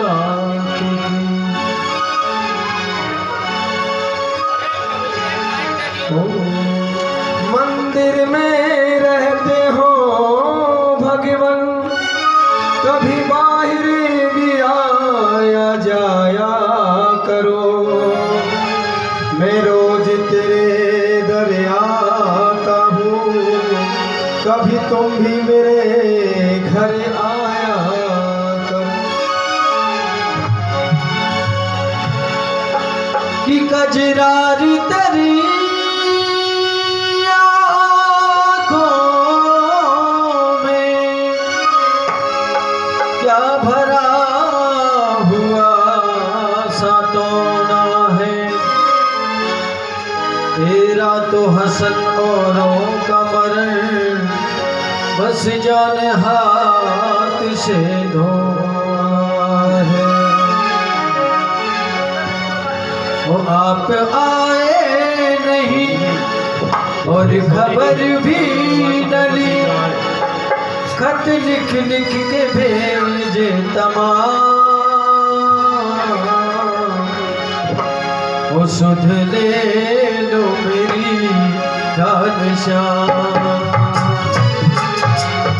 मुलाकात की। मंदिर में रहते हो भगवन, कभी बाहर भी आया जाया करो। मैं रोज तेरे दर आता हूँ, कभी तुम भी मेरे घर आया करो। कि कजरारी तेरी क्या भरा हुआ सतोना है। तेरा तो हसन औरों का मरण, बस जाने हाथ से धोना है। वो आप आए नहीं और खबर भी न ली, खत लिख लिख के भेजे तमाम। वो सुध ले लो मेरी घनश्याम,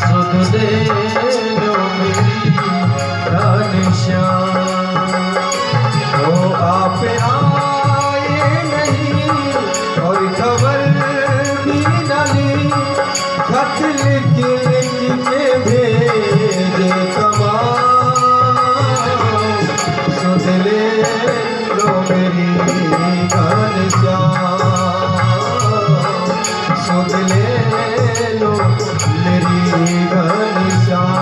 सुध ले लो मेरी घनश्याम। वो आप आए नहीं और खबर भी न ली, खत लिख लिख के भेजे तमाम। सुध ले लो मेरी घनश्याम, सुध ले लो मेरी घनश्याम।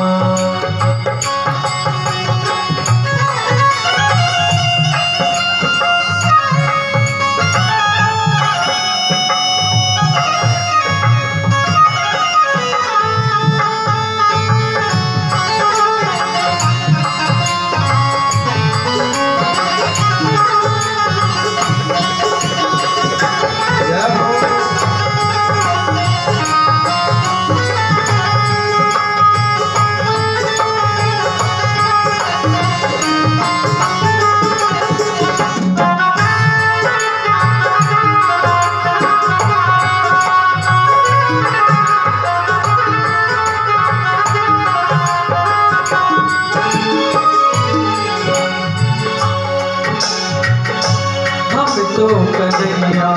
तो कन्हैया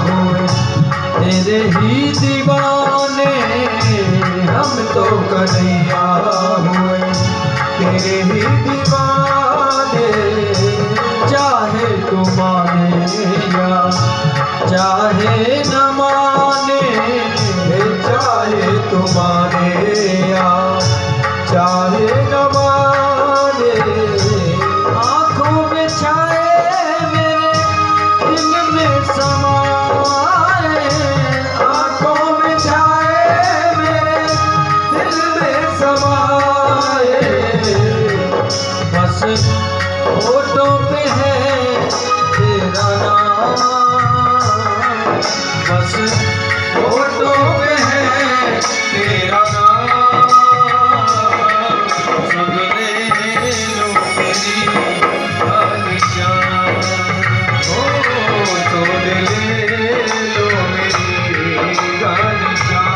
हुए तेरे ही दीवाने, हम तो कन्हैया हुए तेरे ही दीवाने। चाहे तू माने या चाहे न माने, चाहे तू माने या चाहे न माने। आँखों में छाए दिल में समाए, आँखों में छाए मेरे दिल में समाए। बस होठों पे है तेरा नाम, बस होठों पे है तेरा नाम। सुन ले लो मेरी घनश्याम, सुन ले लो मेरी घनश्याम।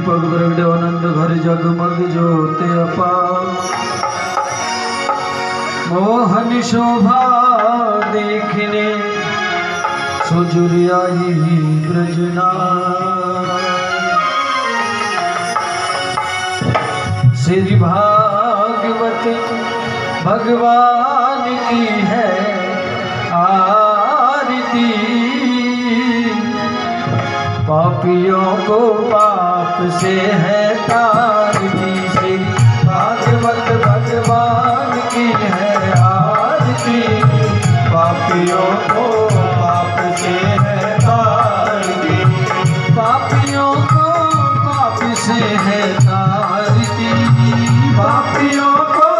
दीपक प्रगटे आनंद घर जगमग ज्योति अपार। मोहन शोभा देखने सुजुरियाई ब्रजनार। श्री भागवत भगवान की है आरती। पापियों को पाप से है तारती। श्री भागवत भगवान की है आरती। पापियों को पाप से है तारती। पापियों को पाप से है तारती। पापियों को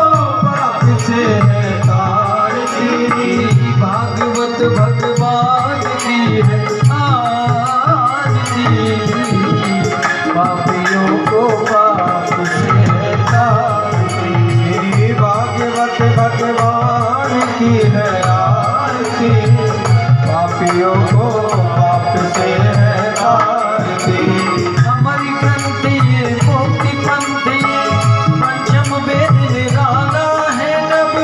पाप से है तारती। भागवत भगवान की है आरती। पापियों को पाप से है तारती। श्री भागवत भगवान की है आरती। पापियों को पाप से है तारती। अमर ग्रंथ ये मुक्ति पंथ ये पंचम वेद निराला है। नव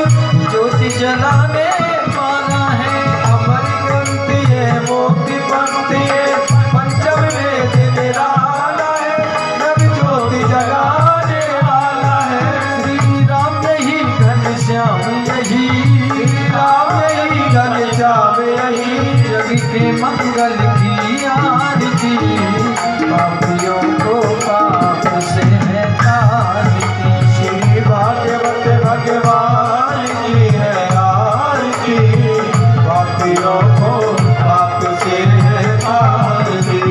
ज्योति जलाने वाला है। अमर ग्रंथ ये मोक्ति पंथ ये पंचम वेद निराला है। नव ज्योति जगाने वाला है। श्री राम यही घनश्याम यही। श्री राम यही घनश्याम यही। जग के मंगल की आरती। पापियों को पाप से है तारती। श्री भागवत भगवान की है आरती। पापियों को पाप से है तारती।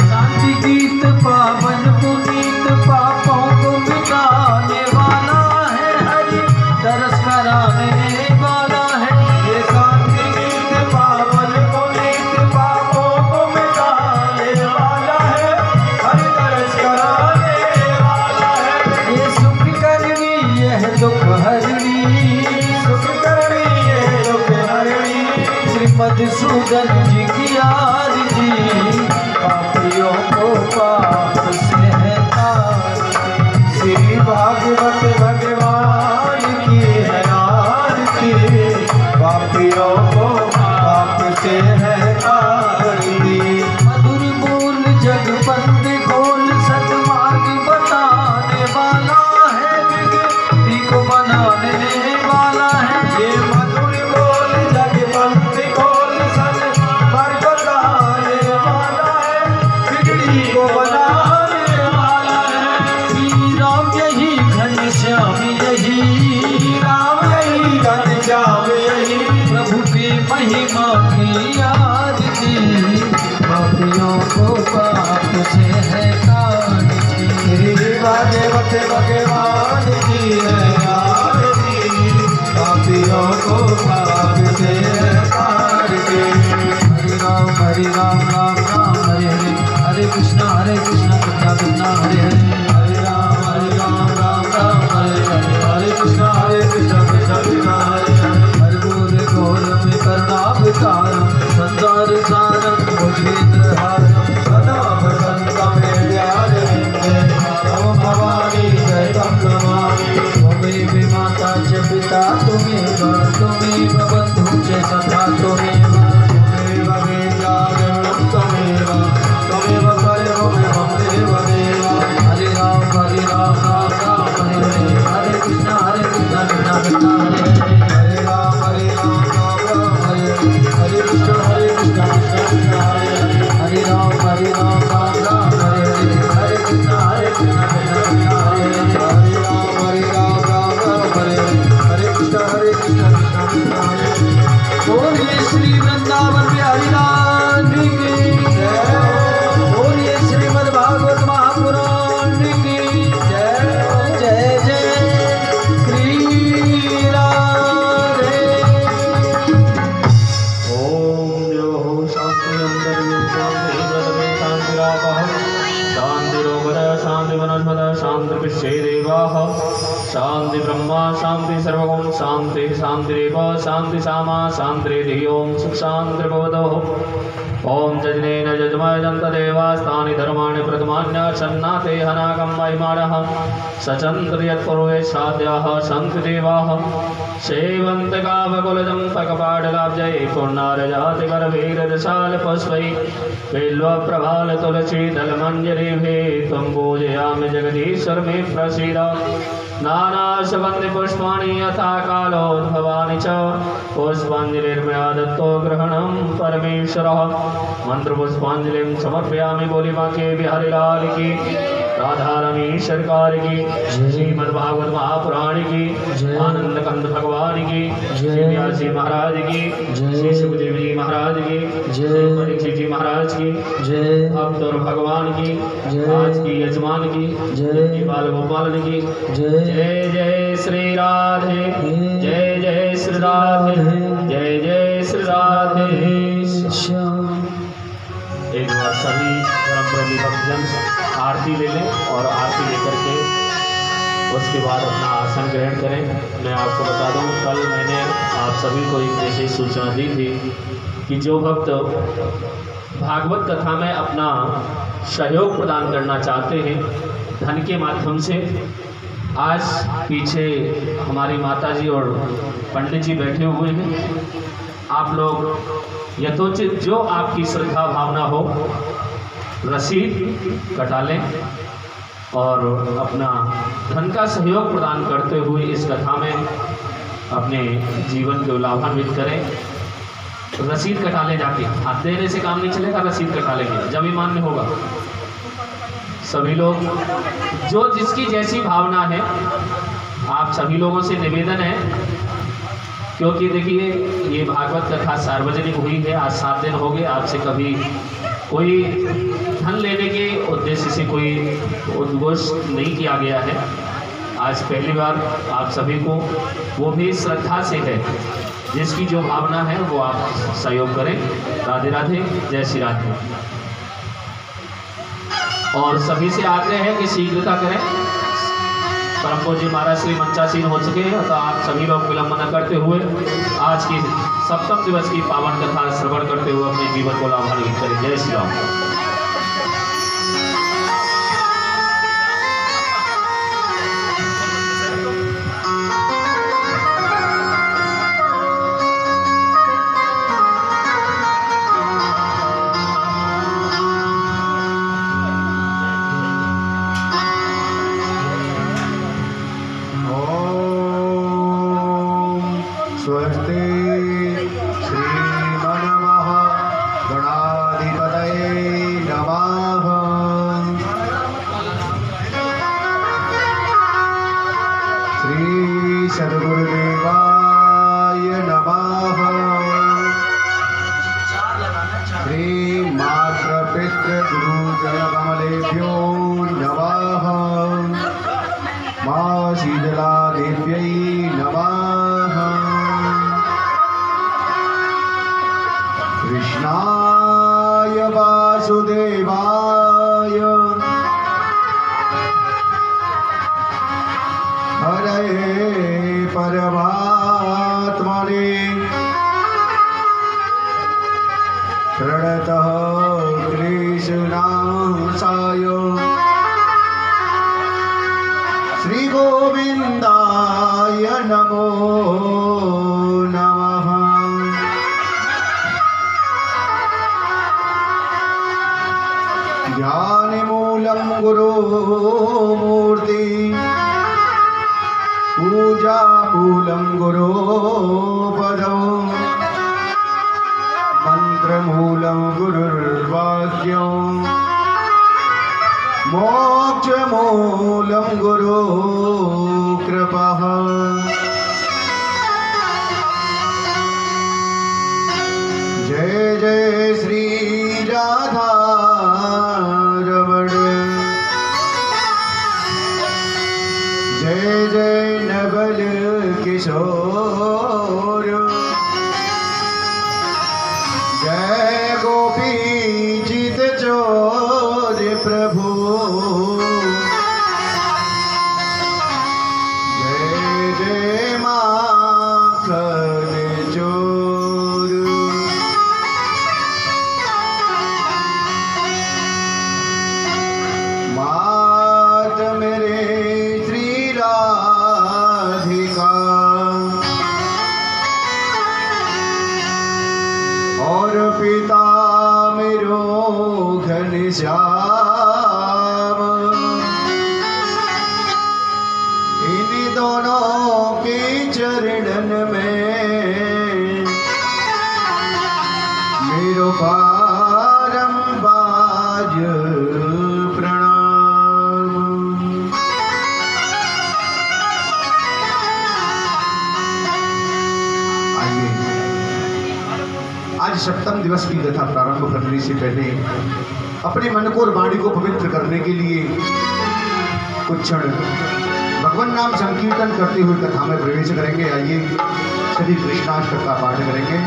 शांति गीत पावन पुनीत पापों को मिटाने वाला है। हरि तरस कराने वाला है। ये शांति गीत पावन पुनीत पापों को मिटाने वाला है। हर तरस कराने वाला है। ये सुख करनी यह दुख हरणी। सुख करनी ये दुख हरणी। मधुसूदन जी की आरती। पापियों को पाप से है तारती। श्री भागवत भगवान की है आरती। पापियों को पाप से है तारती। मधुर बोल जगपंथ खोल सतमार्ग बताने वाला है। विगति को बनाने वाला है। ये मधुर बोल जगपंथ खोल सन मार्ग बताने वाला है। बिगड़ी को बनाने वाला है। श्री राम यही घनश्याम यही। राम यही घनश्याम यही। प्रभु की महिमा की आरती। पापियों को पाप से है तारती। श्री भागवत भगवान की है आरती। पापियों को पाप से है तारती। हरे राम राम राम हरे हरे। हरे कृष्णा कृष्णा कृष्णा हरे हरे। हरे राम राम राम हरे हरे। हरे कृष्णा कृष्णा कृष्णा हरे हरे। हर घोर घोर में करुणावतारम संसार सारम भुजगेन्द्रहारम। सदा वसंतम विद्यारण्ये नमो भवानी जयतं नमामि। त्वमेव माता च पिता त्वमेव त्वमेव बन्धु च सखा त्वमेव। त्वमेव विद्याधरणं त्वमेव त्वमेव सर्वमेवं देवदेव। हरे राम राम राम हरे हरे। हरे कृष्णा कृष्णा कृष्णा हरे हरे। हरे राम राम राम हरे हरे। हरे कृष्णा कृष्णा कृष्णा हरे हरे। हरे राम राम राम हरे हरे। हरे कृष्णा कृष्णा कृष्णा हरे हरे। हरे राम राम हरे हरे। हरे कृष्णा कृष्णा कृष्णा हरे हरे। बोलिए श्री वृंदावन बिहारी लाल की जय। बोलिए श्रीमद् भागवत महापुराण की जय। जय जय श्री राधे। ओम यो शांति अंदर यो शांति हृदय शांतिरापः। शांतिरोपरः शांति वनस्पतः शांति विश्वे देवाः। शांति ब्रह्मा शांति सर्वगुण शांति शांतिरेव शांति सामा शांतिरेधि ओम सुख शांतिर्भवतो ओम जजनेन जजमयजन्तदेवास्तानि धर्माणि प्रथमान्यच्छन्नाते हनाकं वैमानः सचन्द्रियत्पूर्वे साध्याः सन्तिदेवाः सेवन्तकावकुलजं पकपाटलाब्जै पूर्णारजातिगर्भैरदशालपुष्पै बिल्वप्रभालतुलसीदलमञ्जरीभिः त्वं पूजयामि जगदीश्वर मे प्रसीद नानासुगन्धिपुष्पाणि यथा कालोद्भवानि च पुष्पाञ्जलिर्मया दत्तो ग्रहणं परमेश्वरः मंत्रपुष्पांजलिं समर्पयामि बोली बांके बिहारी लाल की राधारानी सरकार की श्रीमद्भागवत महापुराण की आनंद कंद भगवान की श्री व्यासी महाराज की श्री सुखदेव जी महाराज की श्री परीक्षित जी महाराज की भक्त और भगवान की आज की यजमान की बाल गोपाल की जय जय श्री राधे जय जय श्री राधे जय जय श्री राधे। एक बार सभी धर्म प्रेमी भक्तजन आरती ले लें और आरती लेकर के उसके बाद अपना आसन ग्रहण करें। मैं आपको बता दूं, कल मैंने आप सभी को एक ऐसी सूचना दी थी कि जो भक्त भागवत कथा में अपना सहयोग प्रदान करना चाहते हैं धन के माध्यम से, आज पीछे हमारी माताजी और पंडित जी बैठे हुए हैं। आप लोग यथोचित जो आपकी श्रद्धा भावना हो रसीद कटा लें और अपना धन का सहयोग प्रदान करते हुए इस कथा में अपने जीवन को लाभान्वित करें। रसीद कटा लें जाके, हाथ देने से काम नहीं चलेगा, रसीद कटा लेंगे जब ही मान्य होगा। सभी लोग जो जिसकी जैसी भावना है, आप सभी लोगों से निवेदन है, क्योंकि देखिए ये भागवत कथा सार्वजनिक हुई है, आज 7 दिन हो गए, आपसे कभी कोई धन लेने के उद्देश्य से कोई उद्घोष नहीं किया गया है। आज पहली बार आप सभी को, वो भी श्रद्धा से है, जिसकी जो भावना है वो आप सहयोग करें। राधे राधे, जय श्री राधे। और सभी से आग्रह है कि शीघ्रता करें, परम पूज्य महाराज श्री मंचासीन हो चुके हैं, तो आप सभी लोग विलंब न करते हुए आज की सप्तम दिवस की पावन कथा श्रवण करते हुए अपने जीवन को लाभान्वित करें। जय श्री राम। स्वस्ति श्रीमन्मः गणाधिपतये नमः। श्री सद्गुरुदेवाय नमः। श्री मातृपितृगुरुजनकमलेभ्यो नमः। माँ शीतला देव्यै नमः। कृष्णाय वासुदेवाय हरे परमात्मने प्रणतः कृष्णाय श्री गोविंदाय नमो नमः। ज्ञानमूलं गुरुमूर्ति पूजामूलं गुरुपदं मन्त्रमूलं गुरुर्वाक्यं मोक्षमूलं गुरुकृपः। जय जय श्री राधा रमण, जय जय नवल किशोर, जय गोपी चित चोर प्रभु, जय जय माँ पिता मेरो घनश्याम, इन दोनों के चरणन में मेरो बारंबार प्रणाम। आइए, आज सप्तम दिवस की कथा प्रारंभ करने से पहले अपने मन को और वाणी को पवित्र करने के लिए कुछ क्षण भगवान नाम संकीर्तन करते हुए कथा में प्रवेश करेंगे। आइए सभी कृष्णाष्टक का पाठ करेंगे।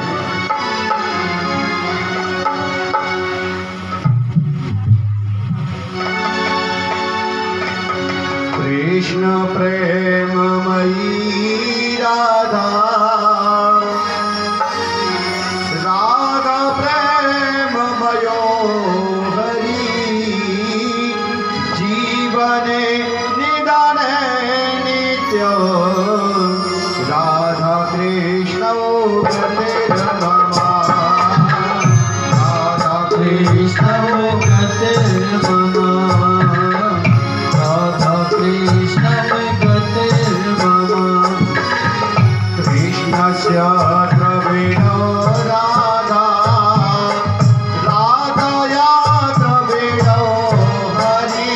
कृष्ण प्रेममयी राधा, राधा प्रेममयो हरि, जीवने निदाने नित्य, राधा कृष्ण गतिर्ममा, राधा कृष्ण गतिर्ममा, राधा कृष्ण गतिर्ममा, कृष्णस्य द्रविणो राधा, राधया द्रविणो हरि,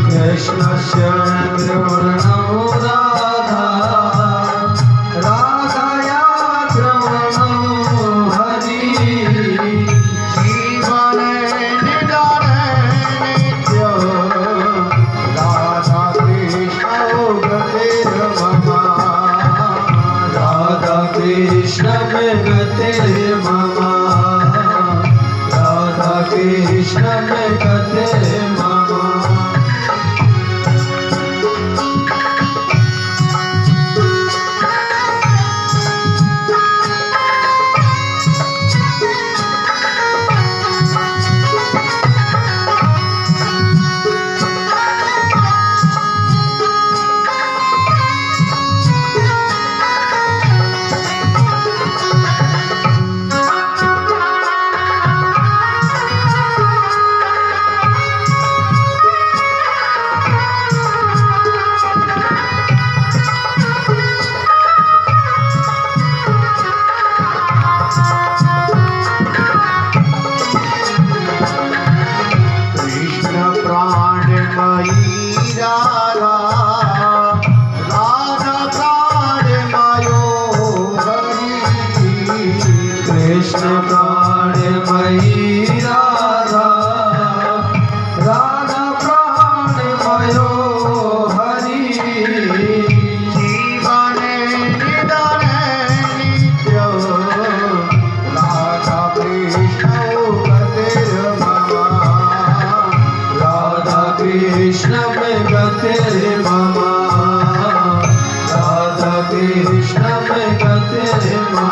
कृष्णस्य द्रविणो राधा, राधया द्रविणो हरि, जीवने निदाने नित्य, राधा कृष्ण गतिर्ममा, राधा कृष्ण गतिर्ममा, राधा कृष्ण गतिर्ममा। कृष्ण प्राणमयी राधा, राधा प्राणमयो हरि, कृष्ण प्राणमयी राधा, राधा प्राणमयो हरि, जीवने निदाने नित्य, राधा कृष्ण गतिर्ममा, राधा कृष्ण गतिर्ममा, राधा कृष्ण गतिर्ममा।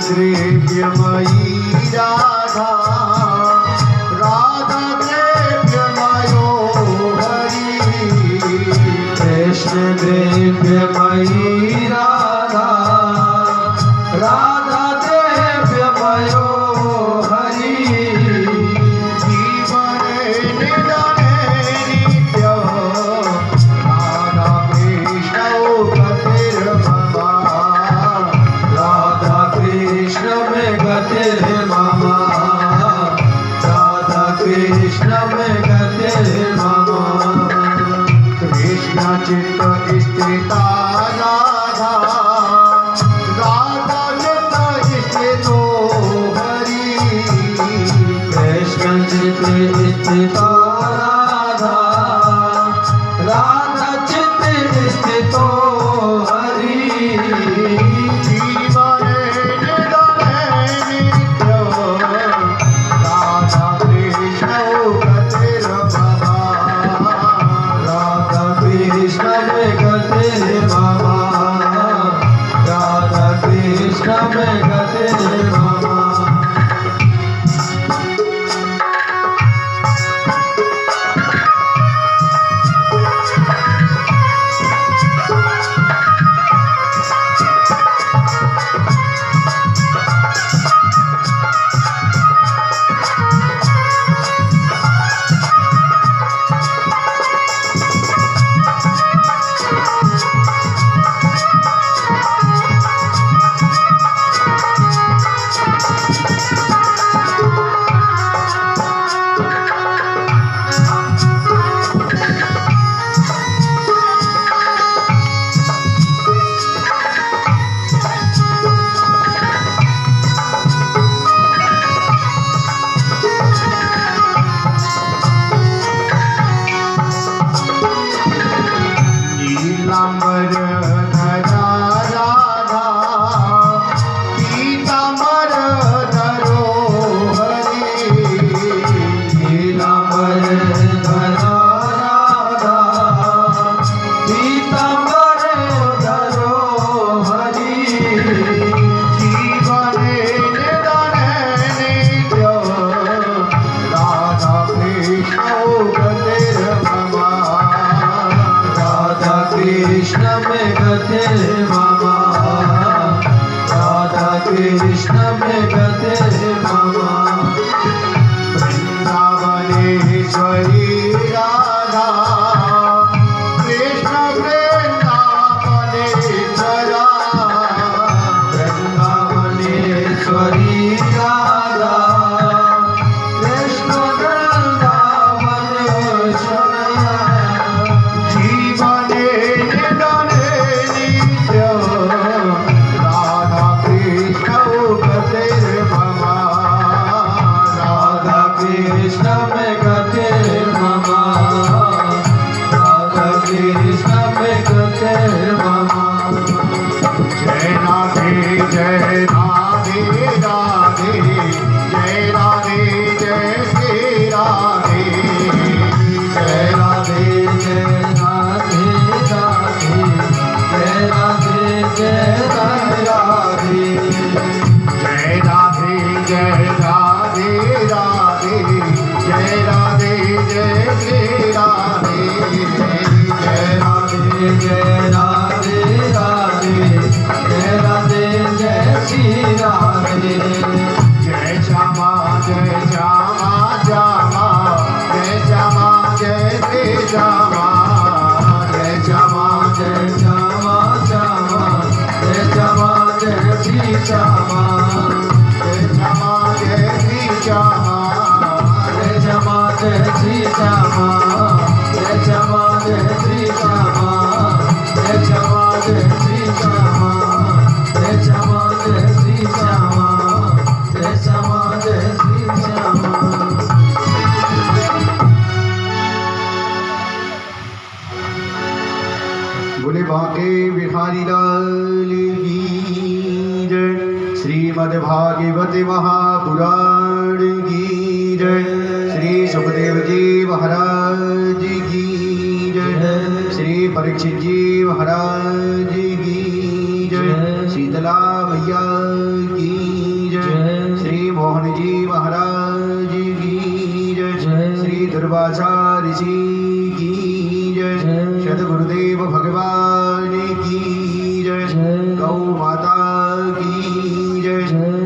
द्रव्यमयी राधा, राधा द्रव्यमयो हरि, कृष्ण द्रव्यमयी राधा, राधा द्रव्यमयो हरि, जीवने निदाने नित्य, राधा कृष्ण गतिर्ममा, राधा कृष्ण में गतिर्ममा, सीता राधा राधा चित स्थित हरि कृष्ण चित स्थित राधा राधा चित स्थित हरि जीवन नित्य राधा कृष्ण गतिर बाबा राधा कृष्ण में गते बाबा राधा कृष्ण में गते बाबा नीलांबर धरा राधा पीतांबर धरो हरि नीलांबर धरा राधा पीतांबर धरो हरि जीवन निधन नित्य राधा कृष्ण गतिर ममा राधा कृष्ण में गते मामा राधा कृष्ण में गते मामा वृंदावनेश्वरी राधा कृष्ण वृंदावनेश्वरा वृंदावनेश्वरी राधा कृष्ण वृंदावनेश्वरा जीवने निधने नित्य राधा कृष्ण गतिर ममा राधा कृष्ण में गते मामा राधा कृष्ण में गते मामा जय राधे राधे राधे जय राधे जय श्री राधे जय राधे जय राधे राधे जय राधे जय राधे जय राधे जय राधे राधे जय राधे जय श्री राधे जय राधे जय राधे राधे जय राधे जय श्री राधे जय श्यामा श्यामा श्यामा जय श्यामा जय श्री श्यामा जय श्यामा जय श्यामा श्यामा जय श्यामा जय श्री श्यामा जय श्यामा जय श्री श्यामा जय श्यामा जय श्री श्यामा जय श्यामा जय श्री श्यामा जय श्यामा जय श्री श्यामा जय श्यामा जय श्री श्यामा जय श्यामा जय श्री श्यामा बोले बांके बिहारी लाल की जय श्रीमद्भागवत महापुराण की जय श्री सुखदेव जी महाराज की जय श्री परीक्षित जी महाराज की जय शीतला मैया की जय श्री मोहन जी महाराज की जय श्री दुर्वासा ऋषि की जय सदगुरुदेव भगवान की जय गौ माता की जय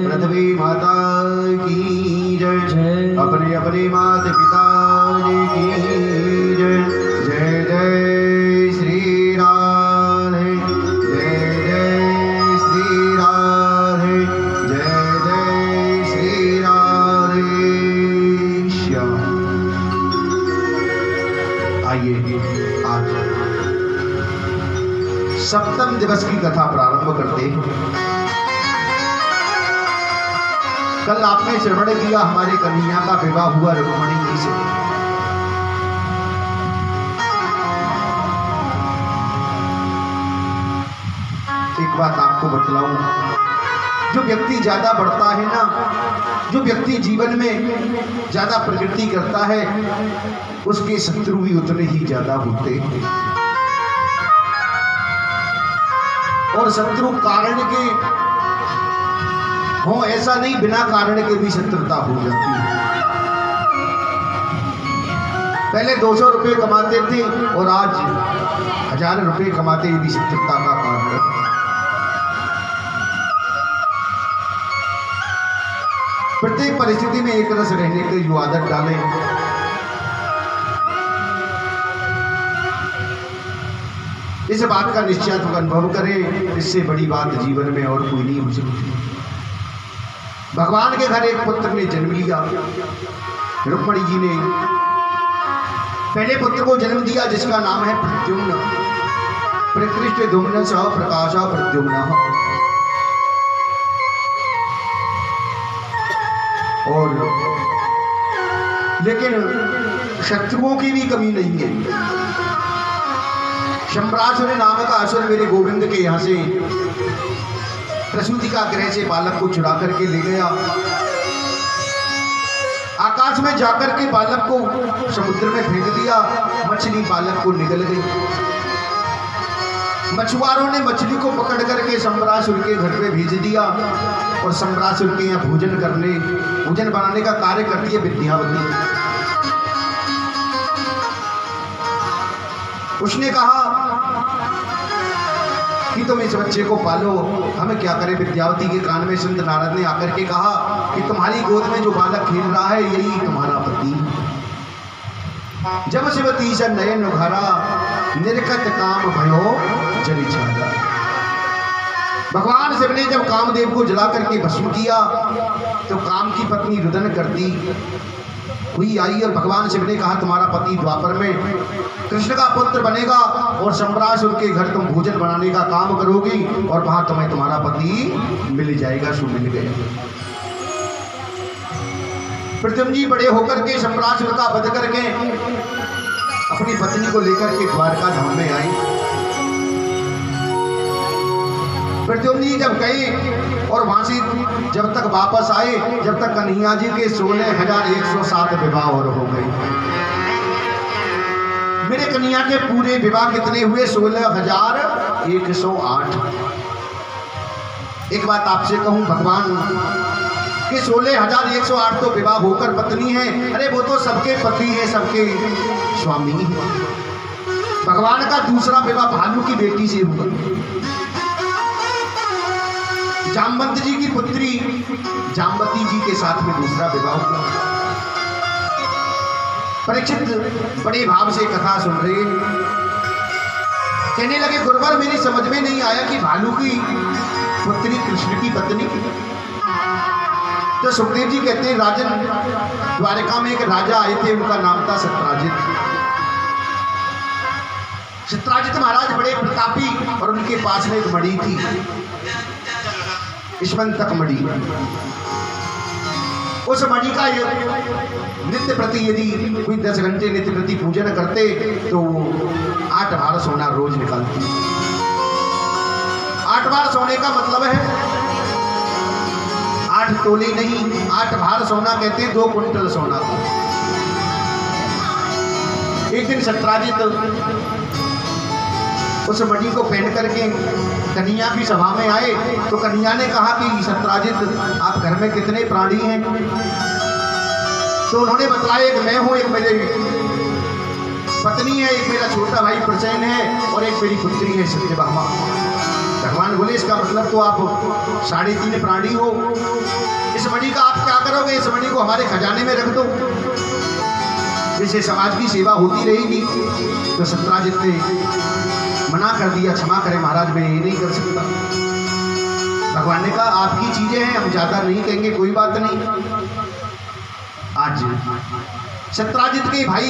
पृथ्वी माता की जय अपने अपने माता पिता की जय जय जय श्री राधे जय जय श्री राधे जय जय श्री राधे श्याम। आइए आज दिवस की कथा प्रारंभ करते हैं। कल आपने श्रवण किया हमारे कन्हैया का विवाह हुआ रुक्मिणी जी से। एक बात आपको बतलाऊं, जो व्यक्ति ज्यादा बढ़ता है ना, जो व्यक्ति जीवन में ज्यादा प्रगति करता है, उसके शत्रु भी उतने ही ज्यादा होते हैं। और शत्रु कारण के हो, ऐसा नहीं, बिना कारण के भी शत्रुता हो जाती है। पहले 200 रुपए कमाते थे और आज 1000 रुपए कमाते, ये भी शत्रुता का कारण है। प्रत्येक परिस्थिति में एक रस रहने की जो आदत डालें, इस बात का निश्चयात्मक अनुभव करें, इससे बड़ी बात जीवन में और कोई नहीं हो सकती। भगवान के घर एक पुत्र ने जन्म लिया। रुक्मिणी जी ने पहले पुत्र को जन्म दिया जिसका नाम है प्रद्युम्न। प्रकृष्ट धूम्न स प्रकाश प्रद्युम्न। और लेकिन शत्रुओं की भी कमी नहीं है। शंबरासुर नाम का असुर मेरे गोविंद के यहाँ से प्रसूति का गृह से बालक को चुरा करके ले गया। आकाश में जाकर के बालक को समुद्र में फेंक दिया। मछली बालक को निगल गई। मछुआरों ने मछली को पकड़ करके शंबरासुर के घर में भेज दिया और शंबरासुर के यहाँ भोजन बनाने का कार्य करती है विद्यावती। उसने कहा कि तुम इस बच्चे को पालो, हमें क्या करें। विद्यावती के कान में सुंदर नारद ने आकर के कहा कि तुम्हारी गोद में जो बालक खेल रहा है यही तुम्हारा पति। जब शिवती से नयन उघारा, निर्कत काम भयो जली छाड़ा। भगवान शिव ने जब कामदेव को जला करके भस्म किया तो काम की पत्नी रुदन करती हुई आई और भगवान शिव ने कहा तुम्हारा पति द्वापर में कृष्ण का पुत्र बनेगा और शंबरासुर के घर तुम भोजन बनाने का काम करोगी और वहां तुम्हें तुम्हारा पति मिल जाएगा। सो मिल गया। प्रद्युम्न जी बड़े होकर के शंबरासुर का वध करके अपनी पत्नी को लेकर के द्वारका धाम में आई। प्रद्युम्न जी जब गए और वहां से जब तक वापस आए, जब तक कन्हैया जी के 16,107 विवाह और हो गए। मेरे कन्हैया के पूरे विवाह कितने हुए? 16,108। एक बात आपसे कहूं, भगवान के 16,108 तो विवाह होकर पत्नी है। अरे वो तो सबके पति है, सबके स्वामी है। भगवान का दूसरा विवाह भालू की बेटी से हुआ। जामवंत जी की पुत्री जामवती जी के साथ में दूसरा विवाह हुआ। परीक्षित बड़े भाव से कथा सुन रहे, कहने लगे गुरुवर मेरी समझ में नहीं आया कि भालू की पुत्री कृष्ण की पत्नी। तो सुखदेव जी कहते हैं राजन, द्वारका में एक राजा आए थे, उनका नाम था सत्राजित। सत्राजित महाराज बड़े प्रतापी और उनके पास में एक मणि थी, स्मंतक मणि। उस मणि का नित्य प्रति यदि कोई 10 घंटे नित्य प्रति पूजन करते तो 8 भार सोना रोज निकालती। 8 भार सोने का मतलब है 8 तोले नहीं, 8 भार सोना कहते हैं 2 कुंटल सोना था। एक दिन सत्राजित उस मणि को पहन करके कन्हैया की सभा में आए तो कन्हैया ने कहा कि सत्राजित आप घर में कितने प्राणी हैं? तो उन्होंने बताया एक मैं हूं, एक मेरे पत्नी है, एक मेरा छोटा भाई प्रसेन है और एक मेरी पुत्री है सत्यभामा। भगवान बोले इसका मतलब तो आप 3.5 प्राणी हो। इस मणि का आप क्या करोगे? इस मणि को हमारे खजाने में रख दो, इससे समाज की सेवा होती रहेगी। तो सत्राजित ने मना कर दिया, क्षमा करें महाराज मैं ये नहीं कर सकता। भगवान ने कहा आपकी चीजें हैं, हम ज्यादा नहीं कहेंगे, कोई बात नहीं। आज सत्राजित के भाई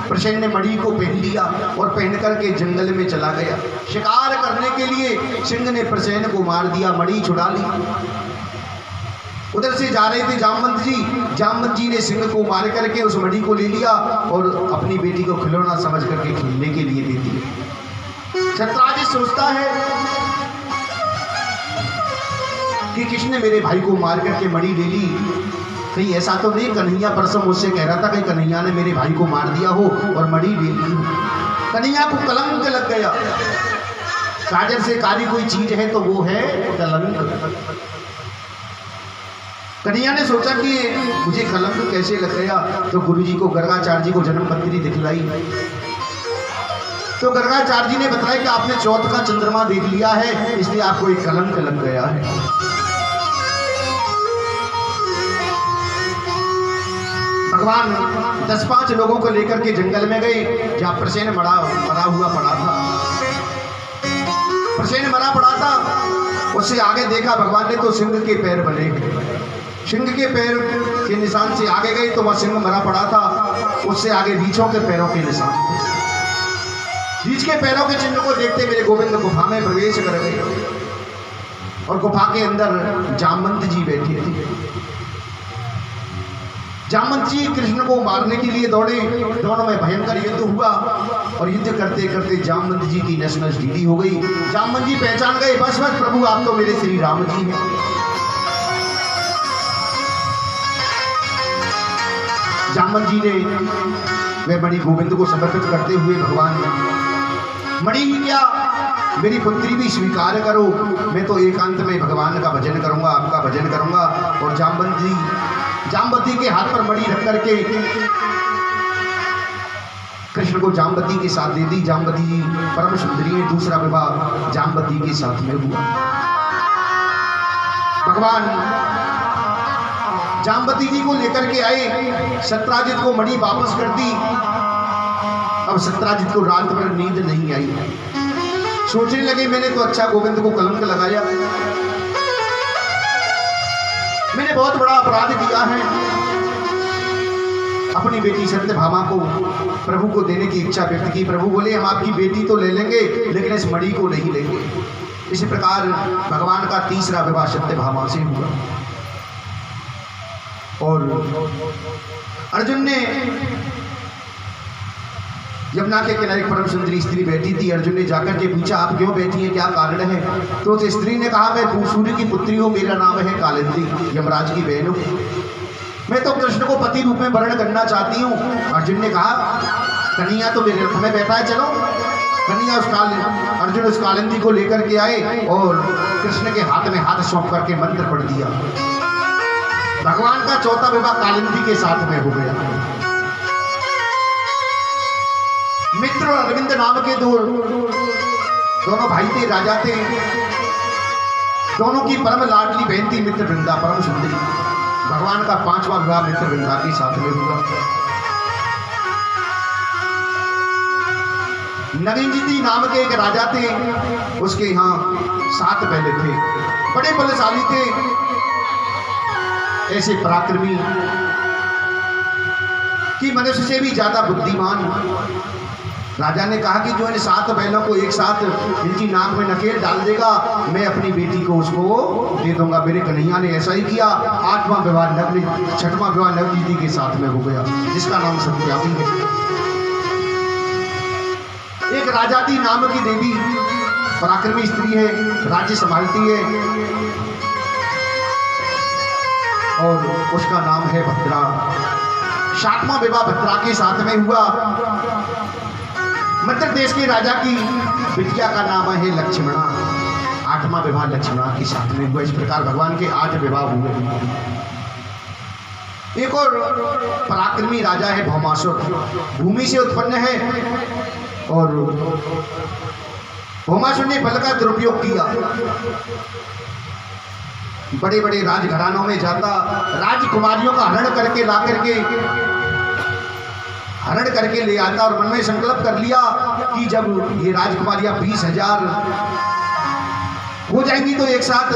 प्रसेन ने मणि को पहन लिया और पहन करके जंगल में चला गया। शिकार करने के लिए सिंह ने प्रसेन को मार दिया, मणि छुड़ा ली। उधर से जा रहे थे जामवंत जी ने सिंह को मार करके उस मणि को ले लिया और अपनी बेटी को खिलौना समझ करके खेलने के लिए दे दिया। सत्राजित सोचता है कि किसने मेरे भाई को मार करके मणि ले ली, कहीं ऐसा तो नहीं कन्हैया परसों मुझसे कह रहा था कि कन्हैया ने मेरे भाई को मार दिया हो और मणि ले ली। कन्हैया को कलंक लग गया। काजल से कारी कोई चीज है तो वो है कलंक। कन्हैया ने सोचा कि मुझे कलंक कैसे लग गया, तो गुरुजी को गर्गाचार्य जी को जन्म पत्री दिखलाई। तो गर्गाचार्य जी ने बताया कि आपने चौथ का चंद्रमा देख लिया है, इसलिए आपको एक कलंक लग गया है। भगवान 10-5 लोगों को लेकर के जंगल में गए जहाँ प्रसेन मरा हुआ पड़ा था। प्रसेन मरा पड़ा था, उससे आगे देखा भगवान ने तो सिंह के पैर बने। सिंह के पैर के निशान से आगे गए तो वह सिंह मरा पड़ा था, उससे आगे रीछों के पैरों के निशान थे। रीछ के पैरों के चिन्ह को देखते मेरे गोविंद गुफा में प्रवेश कर गए और गुफा के अंदर जामवंत जी बैठे थे। जामवंत जी कृष्ण को मारने के लिए दौड़े, दोनों में भयंकर युद्ध हुआ और युद्ध करते करते जामवंत जी की नस नस ढीली हो गई। जामवंत जी पहचान गए, बस बस प्रभु आप तो मेरे श्री राम जी हैं। जामवंत जी ने वह मणि गोविंद को समर्पित करते हुए भगवान मणि ही क्या मेरी पुत्री भी स्वीकार करो, मैं तो एकांत में भगवान का भजन करूंगा, आपका भजन करूंगा। और जामवती के हाथ पर मणि रख करके कृष्ण को जामवती के साथ दे दी। जामवती जी परम सुंदरी है, दूसरा विवाह जामवती के साथ में हुआ। भगवान जामवती जी को लेकर के आए, सत्राजित को मणि वापस कर दी। अब सत्राजित को रात भर नींद नहीं आई, सोचने लगे मैंने तो अच्छा गोविंद को कलंक लगाया, मैंने बहुत बड़ा अपराध किया है। अपनी बेटी सत्यभामा को प्रभु को देने की इच्छा व्यक्त की। प्रभु बोले हम आपकी बेटी तो ले लेंगे लेकिन इस मणि को नहीं लेंगे। इसी प्रकार भगवान का तीसरा विवाह सत्यभामा से हुआ। और अर्जुन ने यमुना के किनारे परम सुंदरी स्त्री बैठी थी। अर्जुन ने जाकर के पूछा आप क्यों बैठी हैं, क्या कारण है? तो उस स्त्री ने कहा मैं सूर्य की पुत्री हूँ, मेरा नाम है कालिंदी, यमराज की बहन हूँ, मैं तो कृष्ण को पति रूप में वर्ण करना चाहती हूँ। अर्जुन ने कहा कन्हैया तो मेरे रथ में बैठा है, चलो। कन्हैया अर्जुन उस कालिंदी को लेकर के आए और कृष्ण के हाथ में हाथ सौंप करके मंत्र पढ़ दिया। भगवान का चौथा विवाह कालिंदी के साथ में हो गया। मित्र और अरविंद नाम के दोनों भाई थे, राजा थे। दोनों की परम लाडली बहन थी मित्र वृंदा, परम सुंदरी। भगवान का 5वां विवाह मित्र वृंदा के साथ में हुआ। नगिनजिति नाम के एक राजा थे, उसके यहाँ 7 बैल थे, बड़े बलशाली थे, ऐसे पराक्रमी कि मनुष्य से भी ज्यादा बुद्धिमान। राजा ने कहा कि जो इन 7 बैलों को एक साथ इनकी नाक में नकेल डाल देगा मैं अपनी बेटी को उसको दे दूंगा। मेरे कन्हैया ने ऐसा ही किया। 6वां विवाह नवनीति के साथ में हो गया, जिसका नाम सत्यावी है। एक राजाती नाम की देवी पराक्रमी स्त्री है, राज्य संभालती है और उसका नाम है भद्रा। 7वां विवाह भद्रा के साथ में हुआ। मध्य देश के राजा की बिटिया का नाम है लक्ष्मणा। 8वां विवाह लक्ष्मणा के साथ में हुआ। इस प्रकार भगवान के 8 विवाह हुए। एक और पराक्रमी राजा है भौमासुर, भूमि से उत्पन्न है और भौमासुर ने बल का दुरुपयोग किया। बड़े बड़े राजघरानों में जाता, राजकुमारियों का हरण करके ला करके हरण करके ले आता और मन में संकल्प कर लिया कि जब ये राजकुमारियां 20,000 हो जाएंगी तो एक साथ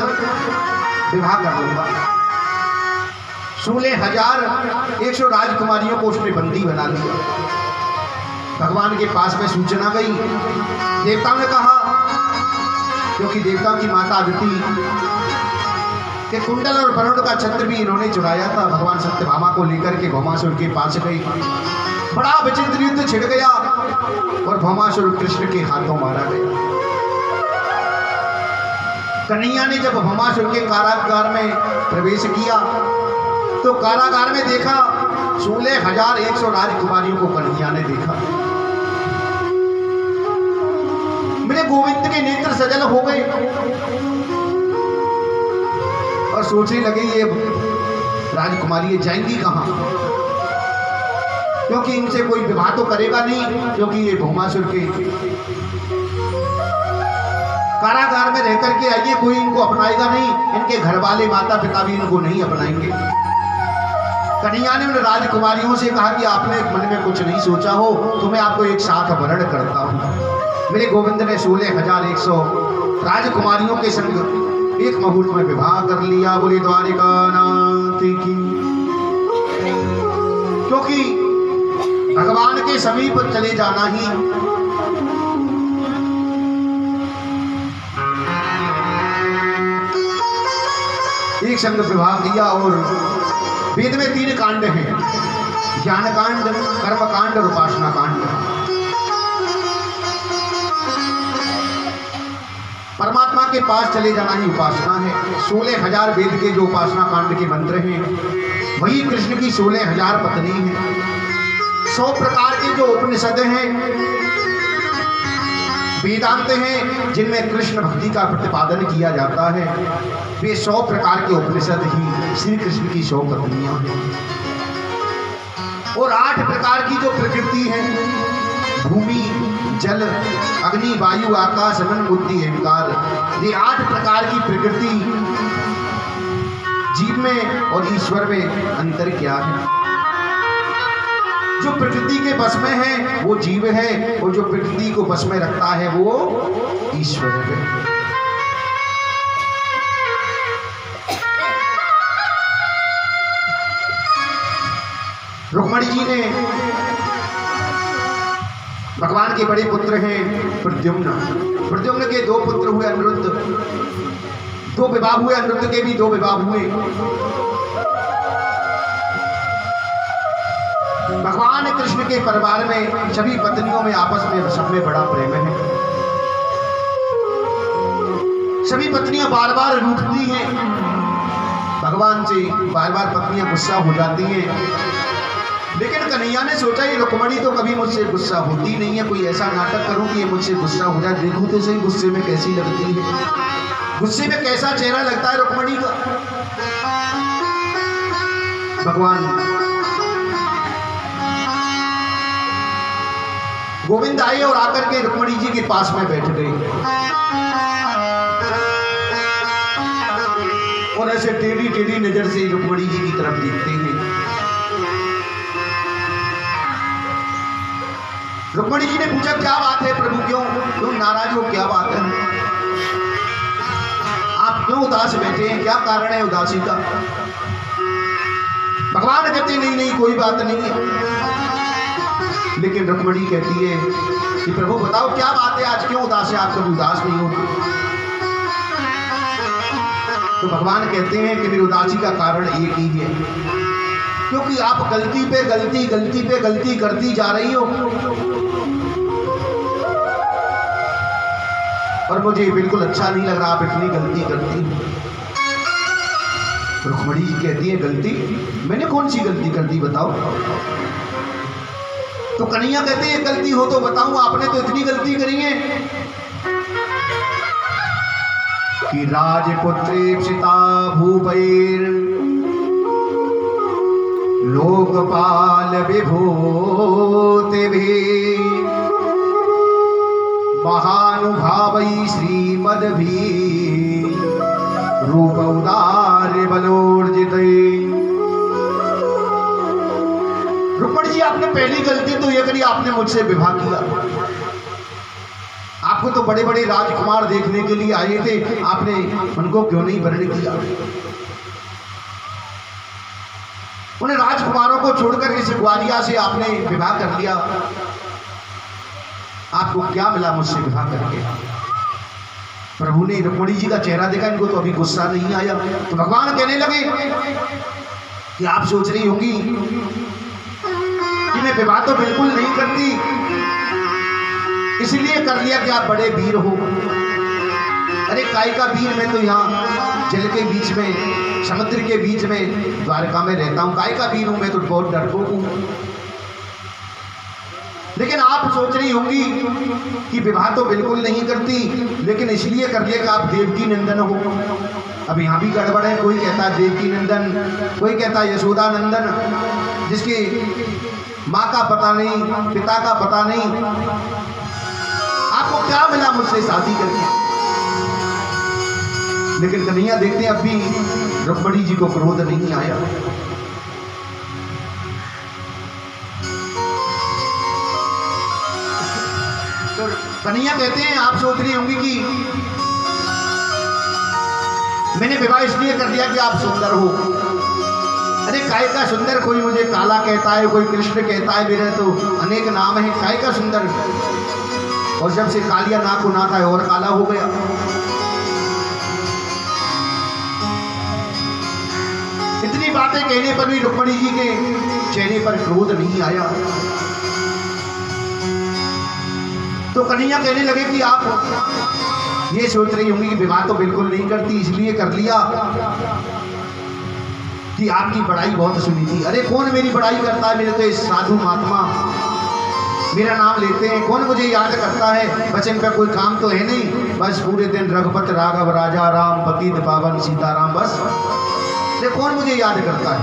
विवाह कर लूंगा। 16,100 राजकुमारियों को उसने बंदी बना लिया। भगवान के पास में सूचना गई, देवताओं ने कहा, क्योंकि देवताओं की माता अदिति के कुंडल और वरुण का छत्र भी इन्होंने चुराया था। भगवान सत्यभामा को लेकर के भौमासुर के पास गई। बड़ा विचित्र युद्ध छिड़ गया और भौमासुर कृष्ण के हाथों मारा गया। कन्हैया ने जब भौमासुर के कारागार में प्रवेश किया तो कारागार में देखा 16,100 राजकुमारियों को कन्हैया ने देखा। मेरे गोविंद के नेत्र सजल हो गए और सोचने लगे ये राजकुमारी ये जाएंगी कहां, क्योंकि इनसे कोई विवाह तो करेगा नहीं, क्योंकि ये भौमासुर के कारागार में रह करके आइए, कोई इनको अपनाएगा नहीं, इनके घर वाले माता पिता भी इनको नहीं अपनाएंगे। कन्हैया ने उन राजकुमारियों से कहा कि आपने मन में कुछ नहीं सोचा हो तो मैं आपको एक साथ वरण करता हूं। मेरे गोविंद ने 16,100 राजकुमारियों के संग एक मुहूर्त में विवाह कर लिया। बोले द्वारिका नाथ की, क्योंकि भगवान के समीप चले जाना ही एक संग विवाह किया। और वेद में 3 कांड हैं, ज्ञान कांड, कर्म कांड और उपासना कांड। परमात्मा के पास चले जाना ही उपासना है। 16,000 वेद के जो उपासना कांड के मंत्र हैं वही कृष्ण की 16,000 पत्नी हैं। 100 प्रकार के जो उपनिषद हैं, वेदांत हैं, जिनमें कृष्ण भक्ति का प्रतिपादन किया जाता है, वे 100 प्रकार के उपनिषद ही श्री कृष्ण की 100 पत्नियां हैं। और 8 प्रकार की जो प्रकृति है, भूमि, जल, अग्नि, वायु, आकाश, मन, बुद्धि, अहंकार, ये 8 प्रकार की प्रकृति, जीव में और ईश्वर में अंतर क्या है? जो प्रकृति के बस में है वो जीव है, और जो प्रकृति को बस में रखता है वो ईश्वर है। रुक्मणी जी ने, भगवान के बड़े पुत्र हैं प्रद्युम्न। प्रद्युम्न के 2 पुत्र हुए, अनिरुद्ध। 2 विवाह हुए, अनिरुद्ध के भी 2 विवाह हुए। भगवान कृष्ण के परिवार में सभी पत्नियों में आपस में सब में बड़ा प्रेम है। सभी पत्नियां बार बार रूठती हैं, भगवान से बार बार पत्नियां गुस्सा हो जाती हैं। लेकिन कन्हैया ने सोचा ये रुक्मणी तो कभी मुझसे गुस्सा होती नहीं है, कोई ऐसा नाटक करूं कि ये मुझसे गुस्सा हो जाए, देखूं तो सही गुस्से में कैसी लगती है, गुस्से में कैसा चेहरा लगता है रुक्मणी का। भगवान गोविंद आए और आकर के रुक्मणी जी के पास में बैठ गए और ऐसे टेढ़ी टेढ़ी नजर से रुक्मणी जी की तरफ देखते हैं। रुक्मणी जी ने पूछा, क्या बात है प्रभु, क्यों नाराज हो, क्या बात है, आप क्यों उदास बैठे हैं, क्या कारण है उदासी का? भगवान कहते नहीं कोई बात नहीं है। लेकिन रुक्मणी कहती है कि प्रभु बताओ क्या बात है, आज क्यों उदास है, आप कभी उदास नहीं होते। तो भगवान कहते हैं कि मेरी उदासी का कारण एक ही है, क्योंकि आप गलती पे गलती करती जा रही हो और मुझे बिल्कुल अच्छा नहीं लग रहा आप इतनी गलती करती। रुक्मणी जी कहती है, गलती? मैंने कौन सी गलती कर दी बताओ? तो कन्हैया कहते हैं, गलती हो तो बताऊं, आपने तो इतनी गलती करी है कि राजपुत्रेप्सिता भूपैर लोकपाल विभूतिभिः महानुभावैः श्रीमद्भिः रूप उदार्य बलोर्जितैः। रुक्मणी जी, आपने पहली गलती तो यह करी, आपने मुझसे विवाह किया। आपको तो बड़े बड़े राजकुमार देखने के लिए आए थे, आपने उनको क्यों नहीं वर्ण किया? उन राजकुमारों को छोड़कर इस ग्वालिया से आपने विवाह कर लिया। आपको क्या मिला मुझसे विवाह करके? प्रभु ने रुक्मिणी जी का चेहरा देखा, इनको तो अभी गुस्सा नहीं आया। तो भगवान कहने लगे कि आप सोच रही होंगी कि मैं विवाह तो बिल्कुल नहीं करती, इसलिए कर लिया कि आप बड़े वीर हो। अरे काय का वीर? मैं तो यहाँ जल के बीच में, समुद्र के बीच में द्वारका में रहता हूँ। काय का वीर हूँ? मैं तो बहुत डरपोक हूँ। लेकिन आप सोच रही होंगी कि विवाह तो बिल्कुल नहीं करती, लेकिन इसलिए कर लिया कि आप देवकी नंदन हो। अब यहाँ भी गड़बड़ है, कोई कहता है देवकी नंदन, कोई कहता है यशोदा नंदन, जिसकी माँ का पता नहीं, पिता का पता नहीं। आपको क्या मिला मुझसे शादी करके? लेकिन कन्हैया देखते हैं अब भी रुक्मिणी जी को क्रोध नहीं आया। तो कन्हैया कहते हैं आप सोच रही होंगी कि मैंने विवाह इसलिए कर दिया कि आप सुंदर हो। अरे काय का सुंदर? कोई मुझे काला कहता है, कोई कृष्ण कहता है, मेरे तो अनेक नाम है। काय का सुंदर? और जब से कालिया नाक को नाक है और काला हो गया। इतनी बातें कहने पर भी रुक्मिणी जी के चेहरे पर क्रोध नहीं आया। तो कन्हैया कहने लगे कि आप ये सोच रही होंगी कि विवाह तो बिल्कुल नहीं करती, इसलिए कर लिया कि आपकी बड़ाई बहुत सुनी थी। अरे कौन मेरी बड़ाई करता है? मेरे तो इस साधु महात्मा मेरा नाम लेते हैं, कौन मुझे याद करता है? बचन का कोई काम तो है नहीं, बस पूरे दिन रघुपत राघव राजा राम पतित पावन सीताराम, बस। ये कौन मुझे याद करता है?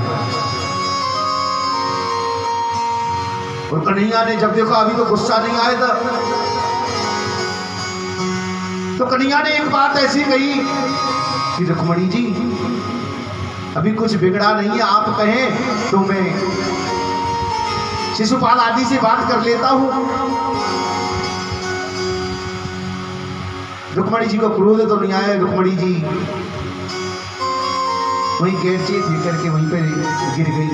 और कन्हैया ने जब देखा अभी तो गुस्सा नहीं आया था, तो कन्हैया ने एक बात ऐसी कही कि रुक्मिणी जी अभी कुछ बिगड़ा नहीं है, आप कहें तो मैं शिशुपाल आदि से बात कर लेता हूं। रुक्मिणी जी को क्रोध तो नहीं आया। रुक्मिणी जी वहीं गेरचे थे करके वहीं पे गिर गई।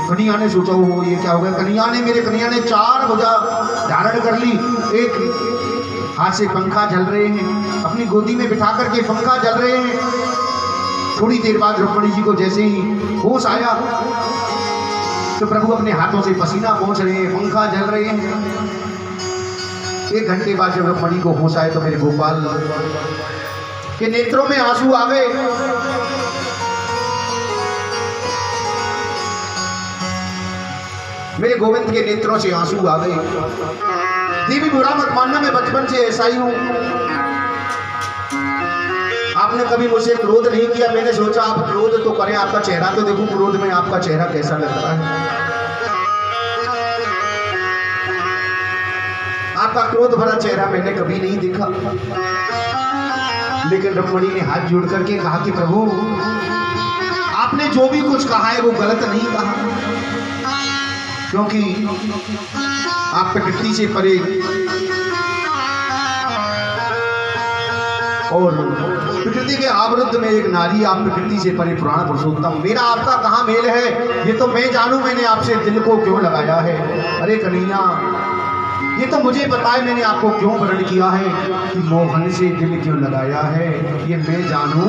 कन्हैया ने सोचा हो ये क्या हो गया। कन्हैया ने 4 भुजा धारण कर ली, एक हाथ से पंखा झल रहे हैं, अपनी गोदी में बिठा करके पंखा झल रहे हैं। थोड़ी देर बाद रुक्मिणी जी को जैसे ही होश आया तो प्रभु अपने हाथों से पसीना पोंछ रहे हैं, पंखा जल रहे हैं। 1 घंटे बाद जब रुक्मिणी को होश आए तो मेरे गोपाल के नेत्रों में आंसू आ गए। मेरे गोविंद के नेत्रों से आंसू आ गए। देवी बुरा मत मानना, मैं बचपन से ऐसा ही हूं। आपने कभी मुझसे क्रोध नहीं किया। मैंने सोचा आप क्रोध तो करें, आपका चेहरा तो देखो, क्रोध में आपका चेहरा कैसा लगता है। आपका क्रोध भरा चेहरा मैंने कभी नहीं देखा। लेकिन रुक्मिणी ने हाथ जोड़ करके कहा कि प्रभु आपने जो भी कुछ कहा है वो गलत नहीं कहा, क्योंकि आप प्रकृति से परे और प्रकृति के आवृत्त में एक नारी, आप प्रकृति से परे पुराण पुरुषोत्तम। मेरा आपका कहाँ मेल है ये तो मैं जानूं, मैंने आपसे दिल को क्यों लगाया है। अरे कन्हैया ये तो मुझे पता है मैंने आपको क्यों वर्ण किया है कि मोहन से दिल क्यों लगाया है। ये मैं जानूं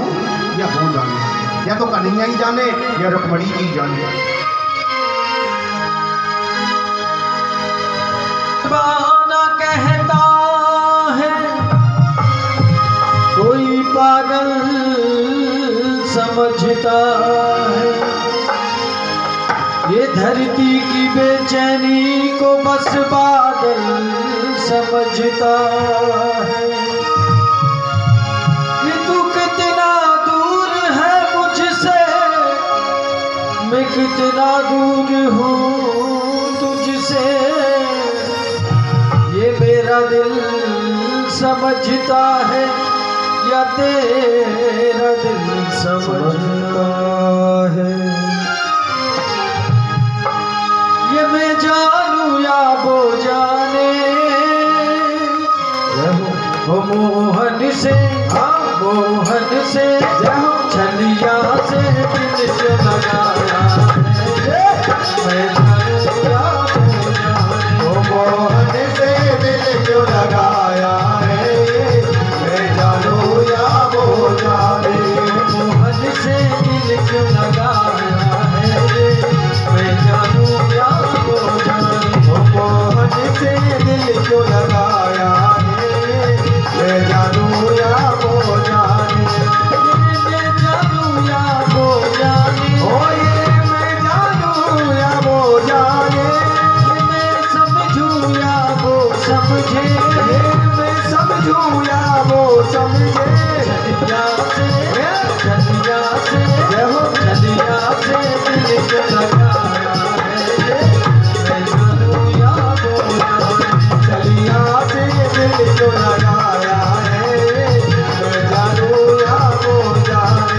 या वो जानूं, या तो कन्हैया ही जाने या रुक्मिणी ही जाने। दीवाना कहता है कोई पागल समझता है, ये धरती की बेचैनी को बस बादल समझता है। कि तू कितना दूर है मुझसे, मैं कितना दूर हूँ तुझसे, ये मेरा दिल समझता है या तेरा दिल समझता है। ये मैं जानूं या वो जाने, वो मोहन से, हाँ मोहन से, छलिया से दिल से लगाया है। दिल क्यों लगाया है ये, मैं जानूं या वो जाने। ओ मोहन से दिल क्यों लगाया है ये, मैं जानूं या वो जाने। मैं जानूं या वो जाने, ओ ये मैं जानूं या वो जाने। मैं समझूं या वो समझे, मैं समझूं या वो समझे। चलिया से चलिया से दिल को लगाया है ये, मैं जानूं या वो जाने। चलिया से दिल को लगाया है ये, मैं जानूं या वो जाने।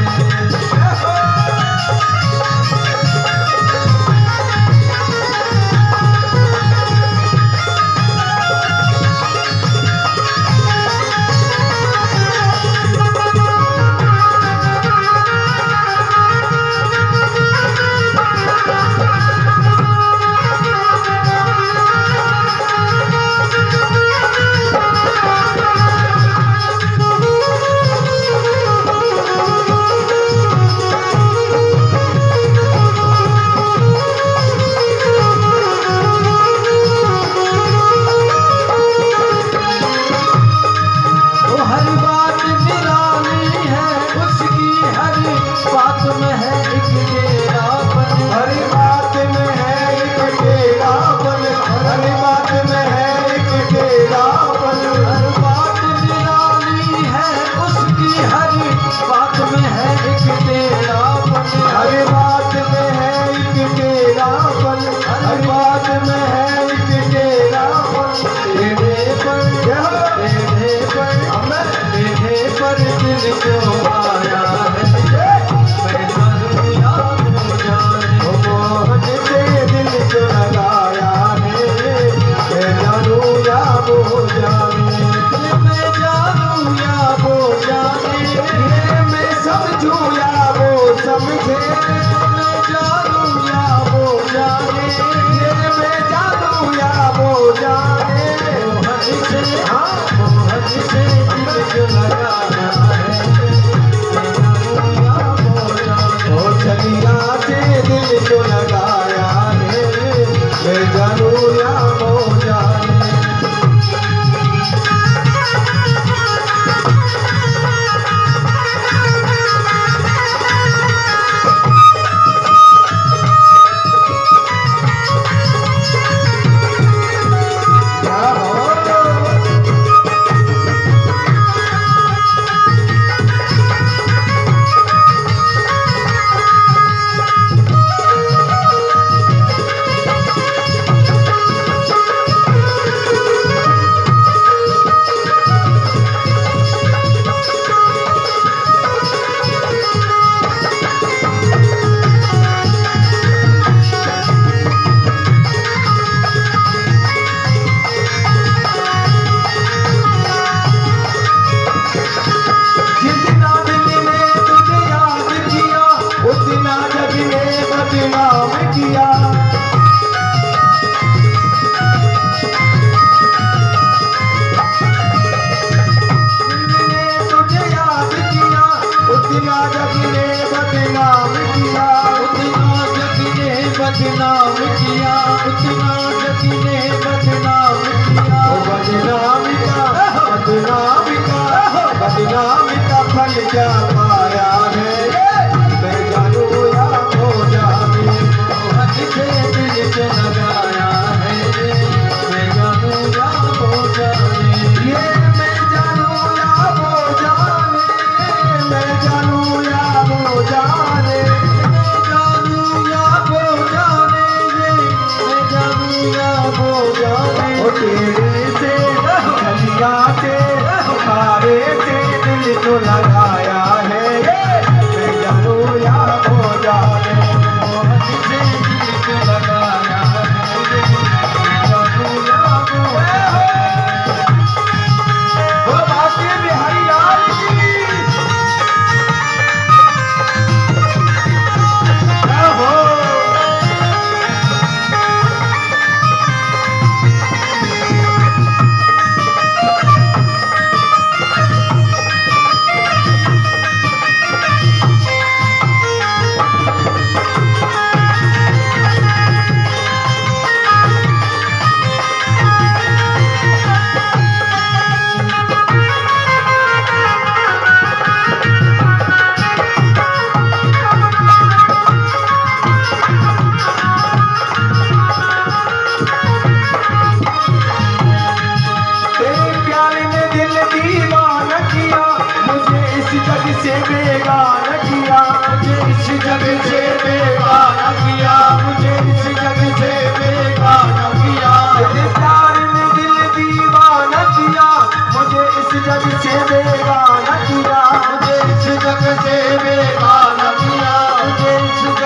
बदनाम किया, उतना जग ने बदनाम किया। बदनाम का फल क्या पाया है, मैं जानूं या वो जाने। मोहन से दिल से लगाया है, मैं जानूं या वो जाने। ये मैं जानूं या वो जाने, मैं जानूं या वो जाने। मैं जानूं या वो जाने, ये मैं जानूं या वो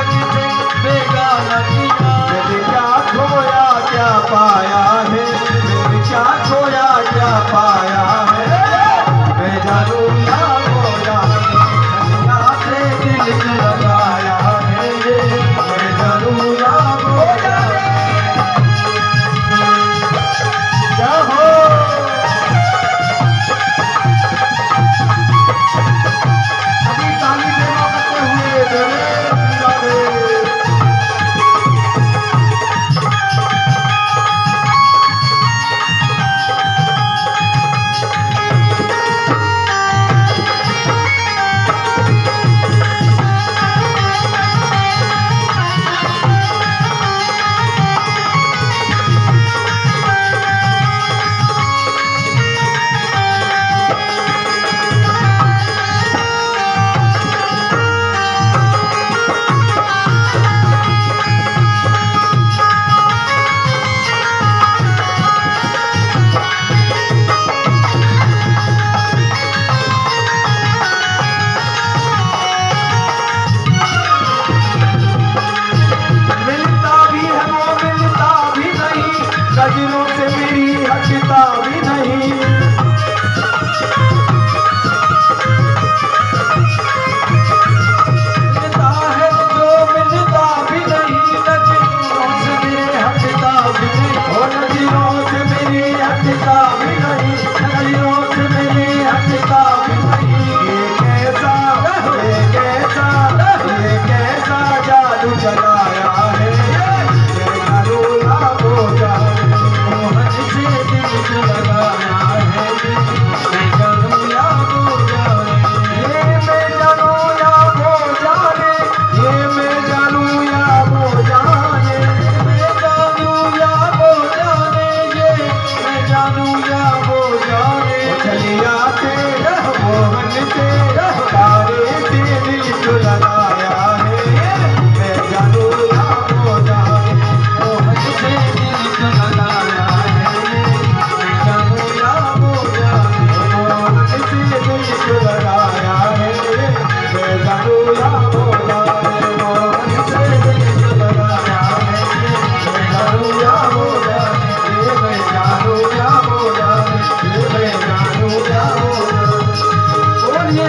से बेगाना किया। मैंने क्या खोया क्या पाया है, मैंने क्या खोया क्या पाया है। मैं जानू या वो जाने, दुनिया से दिल क्यों लगाया है। मैं जानू या वो जाने। क्या हो अभी ताली देना करते हुए जाने। नजरों से मेरी हटता भी नहीं। मिलता है जो मिलता भी नहीं, नजरों से मेरे हटता भी नहीं। और नजरों से मेरी हटता भी नहीं, नजरों से मेरी हटता भी नहीं। ये कैसा जादू चलाया है।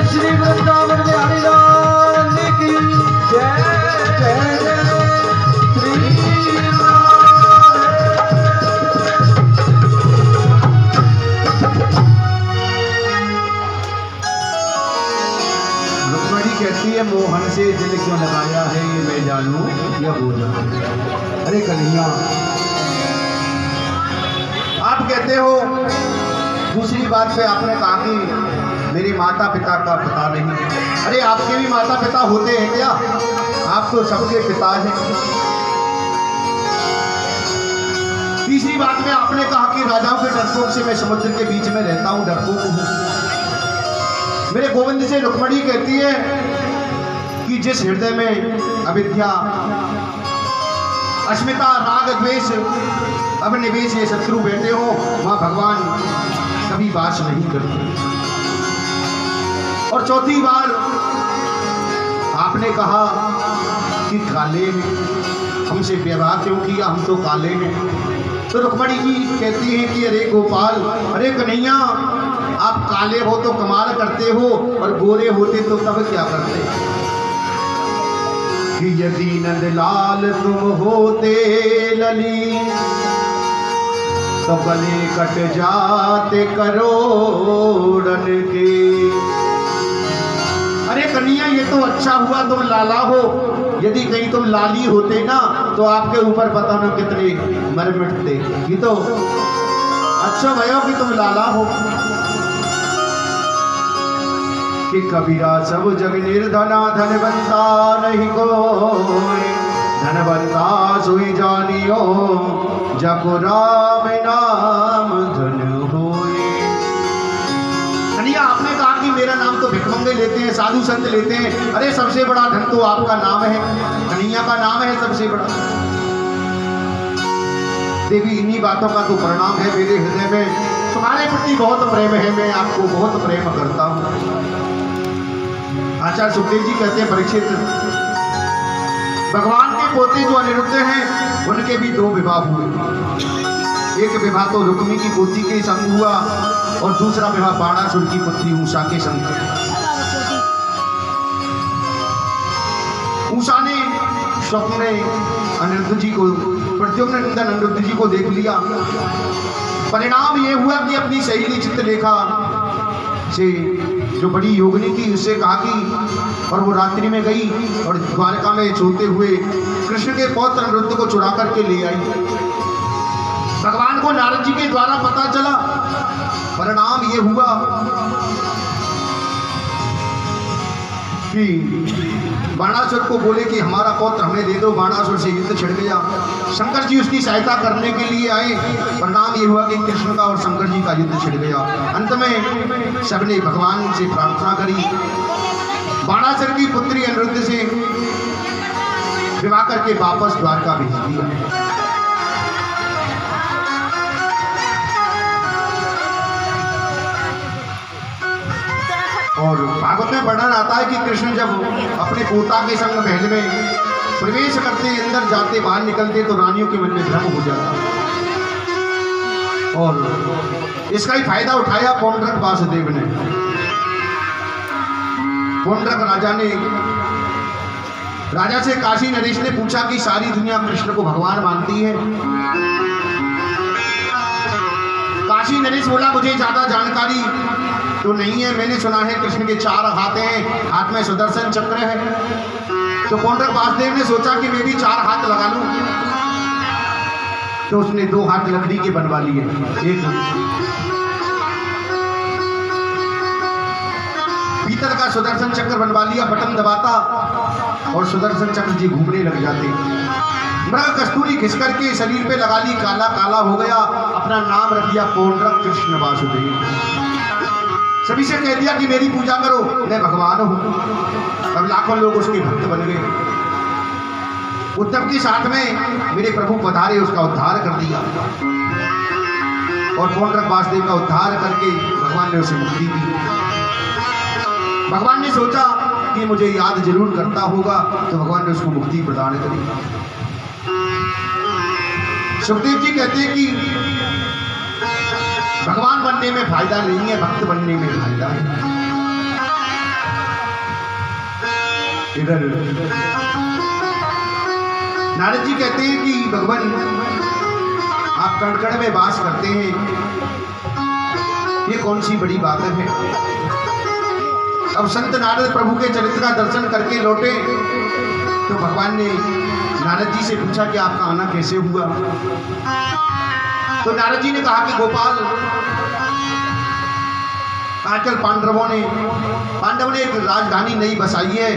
श्री वृंदावन बिहारी लाल की जय। जय श्री रुक्मणी कहती है मोहन से दिल क्यों लगाया है, ये मैं जानूं या वो जानूं। अरे कन्हैया आप कहते हो, दूसरी बात पे आपने कहा कि मेरे माता पिता का पता नहीं। अरे आपके भी माता पिता होते हैं क्या? आप तो सबके पिता हैं। तीसरी बात में आपने कहा कि राजाओं के डरपोक से मैं समुद्र के बीच में रहता हूं, डरपोक हूं। मेरे गोविंद से रुक्मणी कहती है कि जिस हृदय में अविद्या, अस्मिता, राग, द्वेष, अभिनिवेश ये शत्रु बैठे हो, वहां भगवान कभी वास नहीं करते। और चौथी बार आपने कहा कि काले हैं, हमसे व्यवहार क्यों किया, हम तो काले हैं। तो रुक्मणी जी कहती हैं कि अरे गोपाल, अरे कन्हैया, आप काले हो तो कमाल करते हो, और गोरे होते तो तब क्या करते। कि यदि नंदलाल तुम होते लली, तो गले कट जाते करोड़न के। अरे कन्हैया, ये तो अच्छा हुआ तुम लाला हो, यदि कहीं तुम लाली होते ना तो आपके ऊपर पता न कितने मर मिटते। ये तो अच्छा भयो कि तुम लाला हो। कि कबीरा सब जग निर्धना, धनवंता नहीं कोई, धनवंता सोई जानियो, जको राम नाम धन होए। कन्हैया आपने कहा कि मेरा नाम तो भिखमंगे लेते हैं, साधु संत लेते हैं। अरे सबसे बड़ा धन तो आपका नाम है, कन्हैया का नाम है सबसे बड़ा। देवी इन्हीं बातों का तो परिणाम है मेरे हृदय में तुम्हारे प्रति बहुत प्रेम है, मैं आपको बहुत प्रेम करता हूँ। आचार्य सुखदेव जी कहते हैं, परीक्षित भगवान के पोते जो अनिरुद्ध हैं उनके भी 2 विवाह हुए। एक विवाह तो रुक्मी की पोती के संग हुआ और दूसरा विवाह बाणासुर की पुत्री उषा के संग। उषा ने स्वप्न में अनिरुद्ध जी को, प्रद्युम्न नंदन अनिरुद्ध जी को देख लिया। परिणाम ये हुआ कि अपनी सहेली चित्रलेखा से जो बड़ी योगिनी थी उससे कहा कि, और वो रात्रि में गई और द्वारका में सोते हुए कृष्ण के पौत्र अनिरुद्ध को चुरा करके ले आई। भगवान को नारद जी के द्वारा पता चला। परिणाम ये हुआ कि बाणासुर को बोले कि हमारा पौत्र हमें दे दो। बाणासुर से युद्ध छिड़ गया। शंकर जी उसकी सहायता करने के लिए आए। परिणाम ये हुआ कि कृष्ण का और शंकर जी का युद्ध छिड़ गया। अंत में सबने भगवान से प्रार्थना करी, बाणासुर की पुत्री अनिरुद्ध से विवाह करके वापस द्वारका भेज दिया। और भागवत में वर्णन आता है कि कृष्ण जब अपने पोता के संग महल में प्रवेश करते, अंदर जाते, बाहर निकलते तो रानियों के मन में भ्रम हो जाता। और इसका ही फायदा उठाया पौंड्रक वासुदेव ने। पौंड्रक राजा से काशी नरेश ने पूछा कि सारी दुनिया कृष्ण को भगवान मानती है। काशी नरेश बोला मुझे ज्यादा जानकारी तो नहीं है, मैंने सुना है कृष्ण के 4 हाथ हैं, हाथ में सुदर्शन चक्र है। तो पौंड्रक वासुदेव ने सोचा कि मैं भी 4 हाथ लगा लूं। तो उसने 2 हाथ लकड़ी के बनवा लिए। एक पीतल का सुदर्शन चक्र बनवा लिया, बटन दबाता और सुदर्शन चक्र जी घूमने लग जाते। मृग कस्तूरी घिस करके शरीर पे लगा ली, काला काला हो गया। अपना नाम रख दिया पौंड्रक कृष्ण वासुदेव। सभी से कह दिया कि मेरी पूजा करो, मैं भगवान हूं। अब लाखों लोग उसके भक्त बन गए। उद्धव के साथ में मेरे प्रभु पधारे, उसका उद्धार कर दिया। और पौंड्रक वासुदेव का उद्धार करके भगवान ने उसे मुक्ति दी। भगवान ने सोचा कि मुझे याद जरूर करता होगा, तो भगवान ने उसको मुक्ति प्रदान करी। सुखदेव जी कहते हैं कि भगवान बनने में फायदा नहीं है, भक्त बनने में फायदा है। इधर नारद जी कहते हैं कि भगवान आप कण-कण में वास करते हैं, ये कौन सी बड़ी बात है। अब संत नारद प्रभु के चरित्र का दर्शन करके लौटे तो भगवान ने नारद जी से पूछा कि आपका आना कैसे हुआ। तो नारद जी ने कहा कि गोपाल, आजकल पांडवों ने एक राजधानी नई बसाई है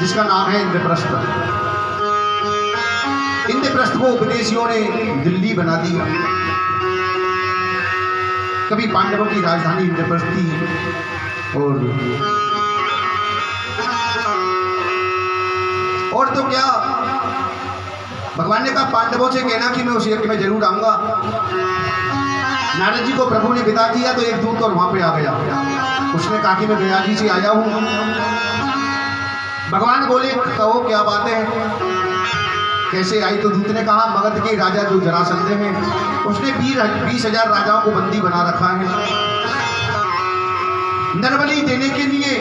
जिसका नाम है इंद्रप्रस्थ। इंद्रप्रस्थ को उपदेशियों ने दिल्ली बना दिया। कभी पांडवों की राजधानी इंद्रप्रस्थ थी। और तो क्या, भगवान ने कहा पांडवों से कहना कि मैं उस यज्ञ में जरूर आऊंगा। नारद जी को प्रभु ने विदा किया तो एक दूत और वहां पे आ गया। उसने कहा कि मैं गया जी से आया हूं। भगवान बोले कहो क्या बात है, कैसे आई। तो दूत ने कहा मगध के राजा जो जरासंध हैं उसने 20,000 राजाओं को बंदी बना रखा है नरबली देने के लिए,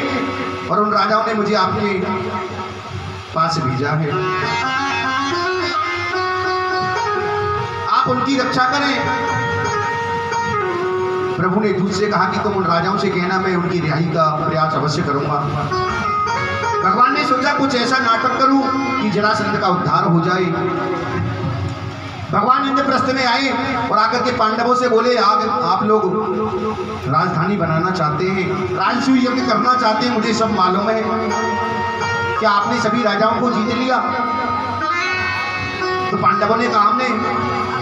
और उन राजाओं ने मुझे आपके पास भेजा है। आप उनकी रक्षा करें। प्रभु ने दूत से कहा कि तुम उन राजाओं से कहना मैं उनकी रिहाई का प्रयास अवश्य करूंगा। भगवान ने सोचा कुछ ऐसा नाटक करूं कि जरासंध का उद्धार हो जाए। भगवान इंद्रप्रस्थ में आए और आकर के पांडवों से बोले आप लोग राजधानी बनाना चाहते हैं, राजसूय यज्ञ करना चाहते हैं, मुझे सब मालूम है। क्या आपने सभी राजाओं को जीत लिया? तो पांडवों ने कहा हमने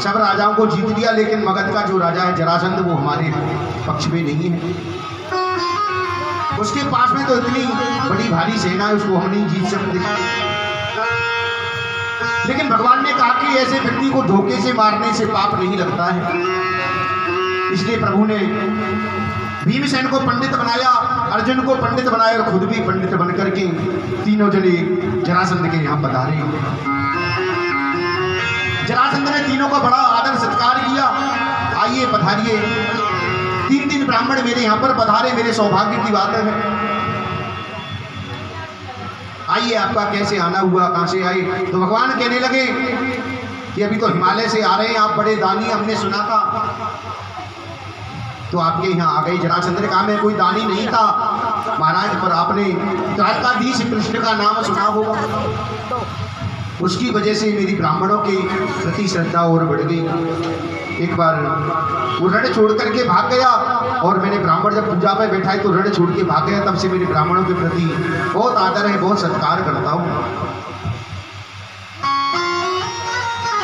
सब राजाओं को जीत लिया, लेकिन मगध का जो राजा है जरासंध वो हमारे पक्ष में नहीं है। उसके पास में तो इतनी बड़ी भारी सेना है, उसको हम नहीं जीत सकते। लेकिन भगवान ने कहा कि ऐसे व्यक्ति को धोखे से मारने से पाप नहीं लगता है। इसलिए प्रभु ने भीमसेन को पंडित बनाया, अर्जुन को पंडित बनाया और खुद भी पंडित बनकर के तीनों जने जरासंध के यहाँ पधारे। जरासंध ने तीनों का बड़ा आदर सत्कार किया। आइए पधारिए, 3 ब्राह्मण मेरे यहाँ पर पधारे, मेरे सौभाग्य की बात है। आइए, आपका कैसे आना हुआ, कहाँ से आए? तो भगवान कहने लगे कि अभी तो हिमालय से आ रहे हैं, आप बड़े दानी, हमने सुना था, तो आपके यहाँ आ गए। जरासंध ने कहा मैं कोई दानी नहीं था महाराज, पर आपने द्वारकाधीश कृष्ण का नाम सुना होगा, उसकी वजह से मेरी ब्राह्मणों के प्रति श्रद्धा और बढ़ गई। एक बार वो रण छोड़ करके भाग गया, और मैंने ब्राह्मण जब पूजा पे बैठा है तो रण छोड़ के भाग गया, तब से मेरे ब्राह्मणों के प्रति बहुत आदर है, बहुत सत्कार करता हूँ।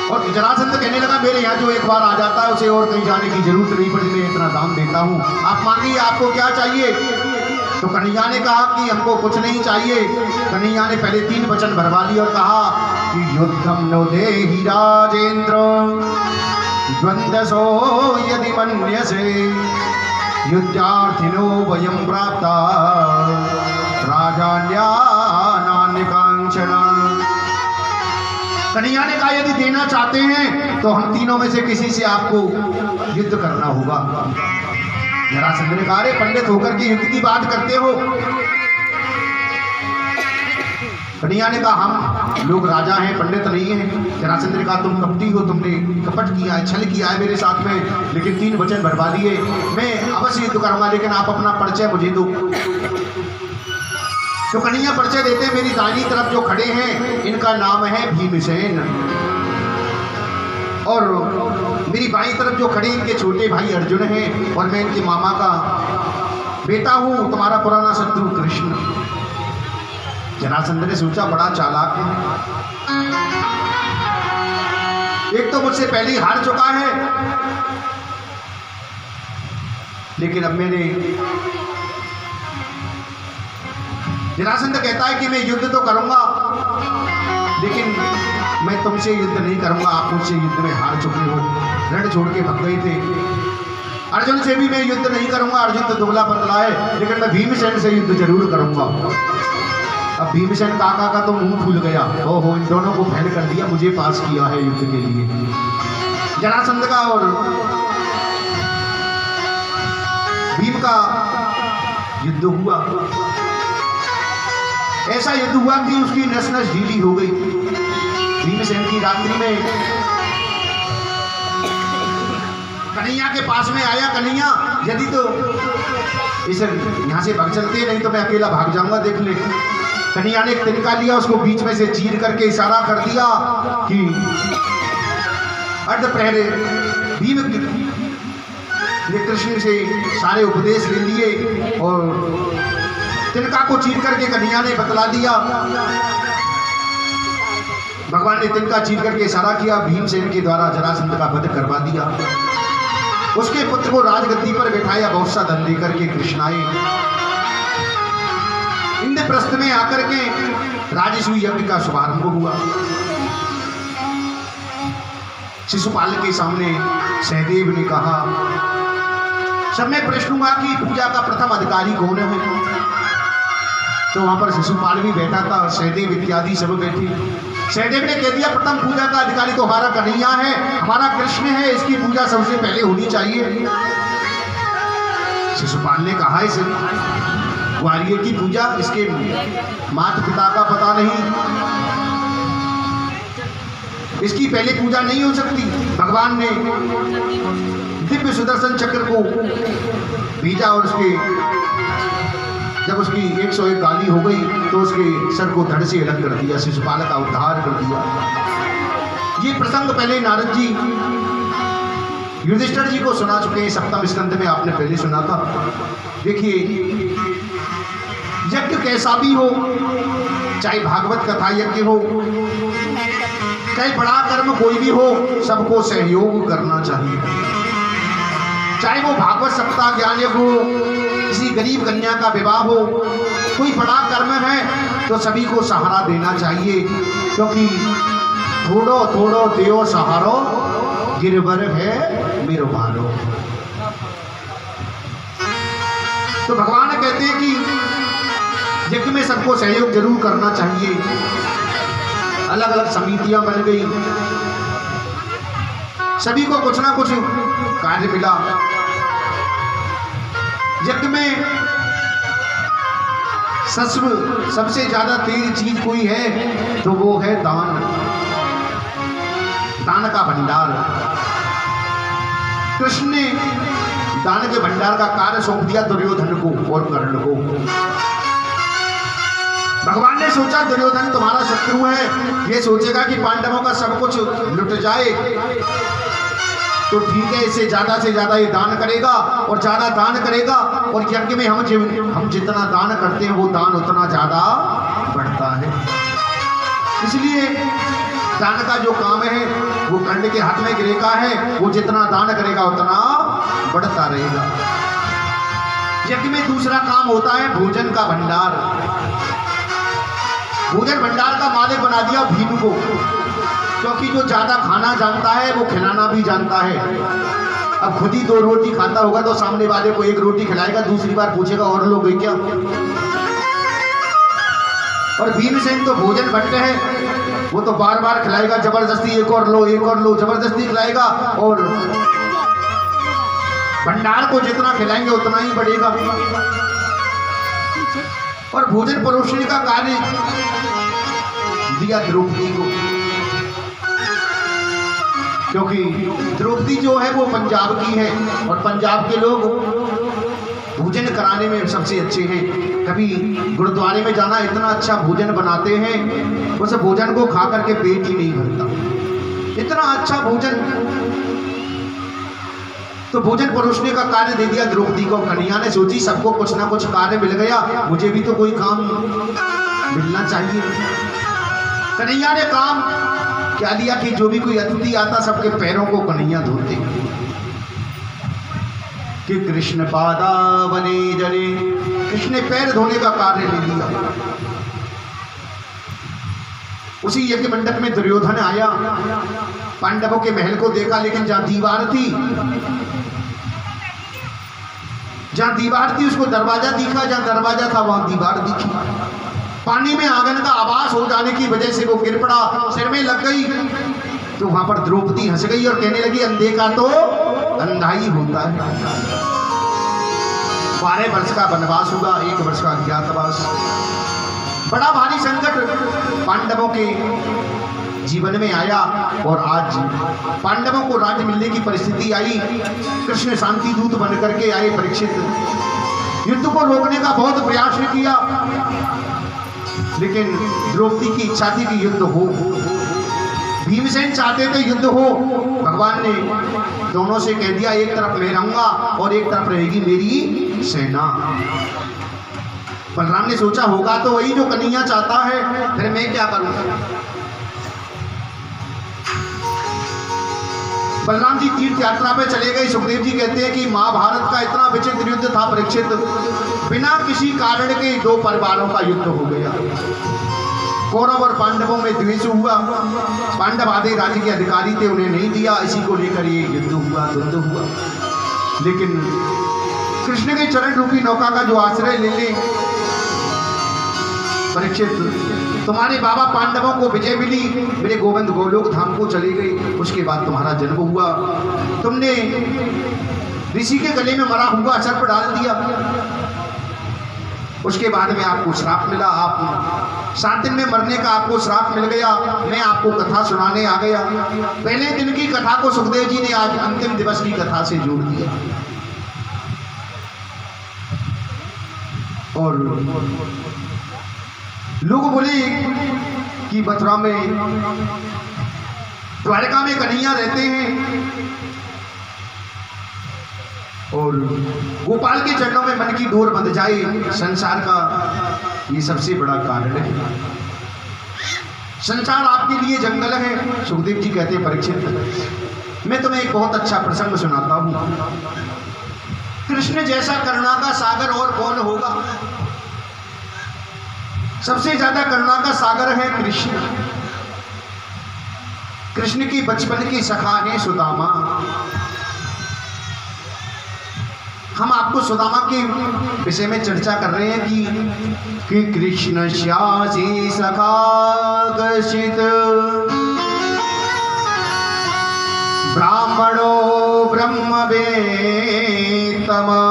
और जरासंध कहने लगा मेरे यहाँ जो एक बार आ जाता है उसे और कहीं जाने की जरूरत नहीं पड़ती, मैं इतना दाम देता हूँ, आप मांगिए आपको क्या चाहिए। तो कन्हैया ने कहा कि हमको कुछ नहीं चाहिए। कन्हैया ने पहले 3 वचन भरवा लिए और कहा कि युद्धम नो देहि राजेंद्र द्वंद्वसो यदि मन्यसे युद्धार्थिनो वयं प्राप्ता राजान्या नान्यकांक्षणा। कन्हैया ने कहा यदि देना चाहते हैं तो हम तीनों में से किसी से आपको युद्ध करना होगा। जरासंध ने कहा अरे पंडित होकर के युद्ध की बात करते हो। कन्हैया ने कहा हम लोग राजा हैं, पंडित नहीं हैं। जरासंध ने कहा तुम कपटी हो, तुमने कपट किया है, छल किया है मेरे साथ में, लेकिन 3 वचन भरवा दिए, मैं अवश्य युद्ध करूंगा, लेकिन आप अपना परिचय मुझे दो। तो कन्हैया परिचय देते हैं, मेरी दाहिनी तरफ जो खड़े हैं इनका नाम है भीमसेन, और मेरी बाईं तरफ जो खड़े इनके छोटे भाई अर्जुन हैं, और मैं इनके मामा का बेटा हूं, तुम्हारा पुराना शत्रु कृष्ण। जरासंध ने सोचा बड़ा चालाक है, एक तो मुझसे पहले ही हार चुका है, लेकिन अब मैंने जरासंध कहता है कि मैं युद्ध तो करूंगा, लेकिन मैं तुमसे युद्ध नहीं करूंगा, आप मुझसे युद्ध में हार चुके हो, रण छोड़ के भाग गए थे। अर्जुन से भी मैं युद्ध नहीं करूंगा, अर्जुन तो दुबला पतला है, लेकिन मैं भीमसेन से युद्ध जरूर करूंगा। अब भीमसेन काका का तो मुंह फूल गया, ओहो इन दोनों को फेल कर दिया, मुझे पास किया है युद्ध के लिए। जरासंध का और भीम का युद्ध हुआ, ऐसा युद्ध हुआ कि उसकी नस नस ढीली हो गई। भीमसेन की रात्रि में कन्हैया के पास में आया, कन्हैया यदि तो इसे यहाँ से भाग चलते, नहीं तो मैं अकेला भाग जाऊंगा, देख ले। कन्हैया ने एक तिनका लिया, उसको बीच में से चीर करके इशारा कर दिया कि अर्ध प्रहरे। भीम ने कृष्ण से सारे उपदेश ले लिए और तिनका को चीर करके कन्हैया ने बतला दिया। भगवान ने तिनका चीर करके इशारा किया, भीमसेन के द्वारा जरासंध का वध करवा दिया। उसके पुत्र को राजगद्दी पर बैठाया, बहुत सा धन लेकर के कृष्ण आए। इंद्रप्रस्थ में आकर के राजसूय यज्ञ का शुभारंभ हुआ। शिशुपाल के सामने सहदेव ने कहा, सब मैं प्रश्न हुआ कि पूजा का प्रथम अधिकारी कौन है। तो वहां पर शिशुपाल भी बैठा था, सहदेव इत्यादि सब बैठे। सहदेव ने कह दिया प्रथम पूजा का अधिकारी तो हमारा कन्हैया है, हमारा कृष्ण है, इसकी पूजा सबसे पहले होनी चाहिए। शिशुपाल ने कहा इस ग्वालियर की पूजा इसके माता पिता का पता नहीं, इसकी पहले पूजा नहीं हो सकती। भगवान ने दिव्य सुदर्शन चक्र को भेजा और उसके जब उसकी 101 गाली हो गई तो उसके सर को धड़ से अलग कर दिया, शिशुपाल का उद्धार कर दिया। ये प्रसंग पहले नारद जी युधिष्ठिर जी को सुना चुके हैं, 7वें स्कंद में आपने पहले सुना था। देखिए यज्ञ कैसा भी हो, चाहे भागवत कथा यज्ञ हो, चाहे बड़ा कर्म कोई भी हो, सबको सहयोग करना चाहिए। चाहे वो भागवत सप्ताह ज्ञान यज्ञ हो, किसी गरीब कन्या का विवाह हो, कोई बड़ा कर्म है तो सभी को सहारा देना चाहिए, क्योंकि थोड़ो थोड़ो देओ सहारो गिरवर है मेरो भारो। तो भगवान कहते हैं कि यज्ञ में सबको सहयोग जरूर करना चाहिए। अलग अलग समितियां बन गई, सभी को कुछ ना कुछ कार्य मिला। यज्ञ में सबसे ज्यादा तेज चीज कोई है तो वो है दान, दान का भंडार। कृष्ण ने दान के भंडार का कार्य सौंप दिया दुर्योधन को और कर्ण को। भगवान ने सोचा दुर्योधन तुम्हारा शत्रु है, ये सोचेगा कि पांडवों का सब कुछ लुट जाए, तो ठीक है इसे ज्यादा से ज्यादा ये दान करेगा और ज्यादा दान करेगा, और यज्ञ में हम जितना दान करते हैं वो दान उतना ज्यादा बढ़ता है। इसलिए दान का जो काम है वो कर्ण के हाथ में गिरेगा है, वो जितना दान करेगा उतना बढ़ता रहेगा। यज्ञ में दूसरा काम होता है भोजन का भंडार। भोजन भंडार का मालिक बना दिया भीम को, क्योंकि जो ज्यादा खाना जानता है वो खिलाना भी जानता है। अब खुद ही 2 रोटी खाता होगा तो सामने वाले को 1 रोटी खिलाएगा, दूसरी बार पूछेगा और लोग गए क्या। और भीमसेन तो भोजन भट्ट है, वो तो बार बार खिलाएगा, जबरदस्ती एक और लो जबरदस्ती खिलाएगा, और भंडार को जितना खिलाएंगे उतना ही बढ़ेगा। और भोजन परोसने का कार्य दिया द्रौपदी को, क्योंकि द्रौपदी जो है वो पंजाब की है और पंजाब के लोग भोजन कराने में सबसे अच्छे हैं। कभी गुरुद्वारे में जाना, इतना अच्छा भोजन बनाते हैं, उस भोजन को खा करके पेट ही नहीं भरता, इतना अच्छा भोजन। तो भोजन परोसने का कार्य दे दिया द्रौपदी को। कन्हैया ने सोची सबको कुछ ना कुछ कार्य मिल गया, मुझे भी तो कोई काम मिलना चाहिए। कन्हैया ने काम क्या लिया कि जो भी कोई अतिथि आता सबके पैरों को कन्हैया धोते कि कृष्ण पादावने जने, कृष्ण ने पैर धोने का कार्य ले लिया। उसी यज्ञ मंडप में दुर्योधन आया, पांडवों के महल को देखा, लेकिन जहां दीवार थी उसको दरवाजा दिखा, जहां दरवाजा था वहां दीवार दिखी। पानी में आंगन का आवाज हो जाने की वजह से वो गिर पड़ा, सिर में लग गई। तो वहां पर द्रौपदी हंस गई और कहने लगी अंधे का तो अंधा ही होता है। 12 वर्ष का वनवास हुआ, 1 वर्ष का अज्ञातवास। बड़ा भारी संकट पांडवों के जीवन में आया और आज पांडवों को राज्य मिलने की परिस्थिति आई। कृष्ण शांति दूत बन करके आए। परीक्षित युद्ध को रोकने का बहुत प्रयास किया, लेकिन द्रौपदी की इच्छा थी कि युद्ध हो। भीमसेन चाहते थे युद्ध हो। भगवान ने दोनों से कह दिया एक तरफ मैं रहूंगा और एक तरफ रहेगी मेरी सेना। बलराम ने सोचा होगा तो वही जो कन्हैया चाहता है, फिर मैं क्या करूंगा। बलराम जी तीर्थ यात्रा पे चले गए। सुखदेव जी कहते हैं कि महाभारत का इतना विचित्र युद्ध था परीक्षित, बिना किसी कारण के 2 परिवारों का युद्ध हो गया। कौरव और पांडवों में द्वेष हुआ। पांडव आधे राज्य के अधिकारी थे, उन्हें नहीं दिया, इसी को लेकर ये युद्ध हुआ, द्वंद्व हुआ। लेकिन कृष्ण के चरण रूपी नौका का जो आश्रय ले ले परीक्षित, तुम्हारे बाबा पांडवों को विजय मिली, मेरे गोविंद गोलोक धाम को चले गए। उसके बाद तुम्हारा जन्म हुआ, तुमने ऋषि के गले में मरा हुआ सर्प डाल दिया। उसके बाद में आपको श्राप मिला, आप 7 दिन में मरने का आपको श्राप मिल गया। मैं आपको कथा सुनाने आ गया। पहले दिन की कथा को सुखदेव जी ने आज अंतिम दिवस की कथा से जोड़ दिया। और लोग बोले कि मथुरा में, द्वारका में कन्हैया रहते हैं और गोपाल के चरणों में मन की डोर बंध जाए, संसार का ये सबसे बड़ा कारण है। संसार आपके लिए जंगल है। सुखदेव जी कहते हैं परीक्षित, मैं तुम्हें एक बहुत अच्छा प्रसंग सुनाता हूं। कृष्ण जैसा करुणा का सागर और कौन होगा। सबसे ज्यादा करुणा का सागर है कृष्ण। कृष्ण की बचपन की सखा है सुदामा। हम आपको सुदामा के विषय में चर्चा कर रहे हैं कि कृष्ण श्यासी सखा कशित ब्राह्मण वेतमा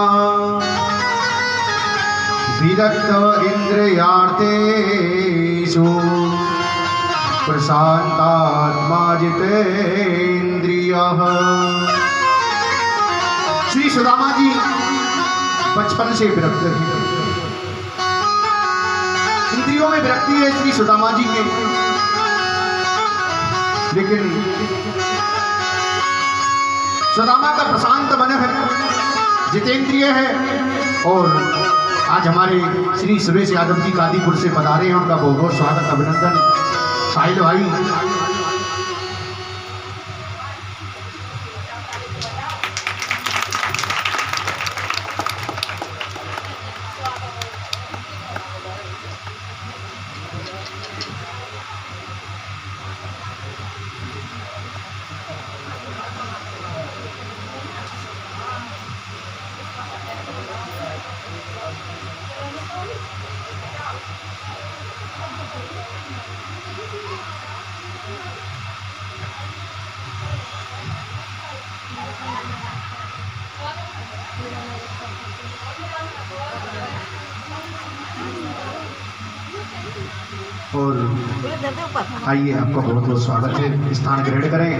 विरक्त इंद्रियार्थेषु प्रशांतात्मा जितेन्द्रियः। श्री सुदामा जी बचपन से विरक्त हैं, इंद्रियों में विरक्ति है श्री सुदामा जी के, लेकिन सुदामा का प्रशांत मन है, जितेंद्रिय है। और आज हमारे श्री सुरेश यादव जी कादीपुर से पधारे हैं, उनका बहुत बहुत स्वागत, अभिनंदन। साहिल भाई और आइए, आपका बहुत बहुत स्वागत है, स्थान ग्रहण करें।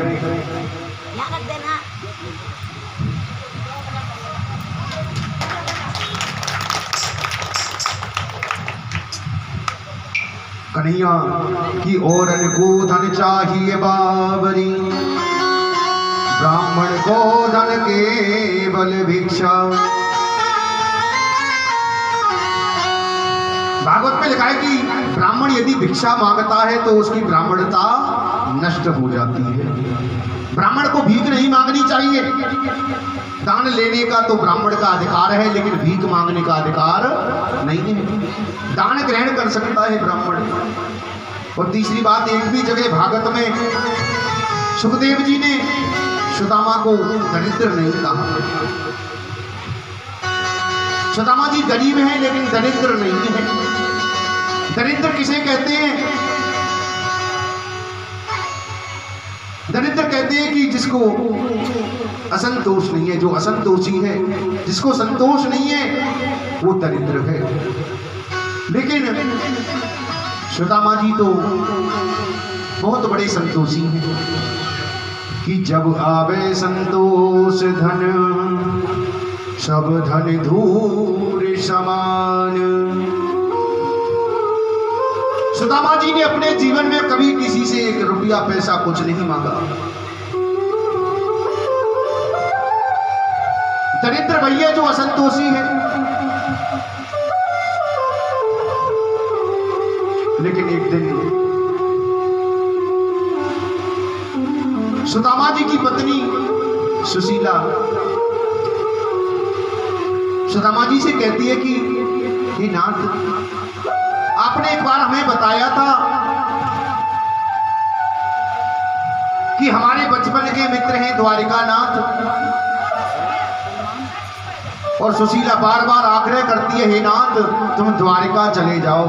कन्हैया की ओर को धन चाहिए बाबरी, ब्राह्मण को धन केवल भिक्षा। भागवत में लिखा है कि ब्राह्मण यदि भिक्षा मांगता है तो उसकी ब्राह्मणता नष्ट हो जाती है। ब्राह्मण को भीख नहीं मांगनी चाहिए। दान लेने का तो ब्राह्मण का अधिकार है, लेकिन भीख मांगने का अधिकार नहीं है। दान ग्रहण कर सकता है ब्राह्मण। और तीसरी बात, एक भी जगह भागवत में सुखदेव जी ने सुदामा को दरिद्र नहीं कहा। सुदामा जी गरीब हैं लेकिन दरिद्र नहीं है। दरिद्र किसे कहते हैं? दरिद्र कहते हैं कि जिसको असंतोष नहीं है, जो असंतोषी है, जिसको संतोष नहीं है, वो दरिद्र है। लेकिन सुदामा जी तो बहुत बड़े संतोषी हैं कि जब आवे संतोष धन सब धन धूर समान। सुदामा जी ने अपने जीवन में कभी किसी से 1 रुपया पैसा कुछ नहीं मांगा। दरिद्र भैया जो असंतोषी है, लेकिन एक दिन सुदामा जी की पत्नी सुशीला सुदामा जी से कहती है कि हे नाथ, आपने एक बार हमें बताया था कि हमारे बचपन के मित्र हैं द्वारिका नाथ। और सुशीला बार बार आग्रह करती है, हे नाथ तुम द्वारिका चले जाओ।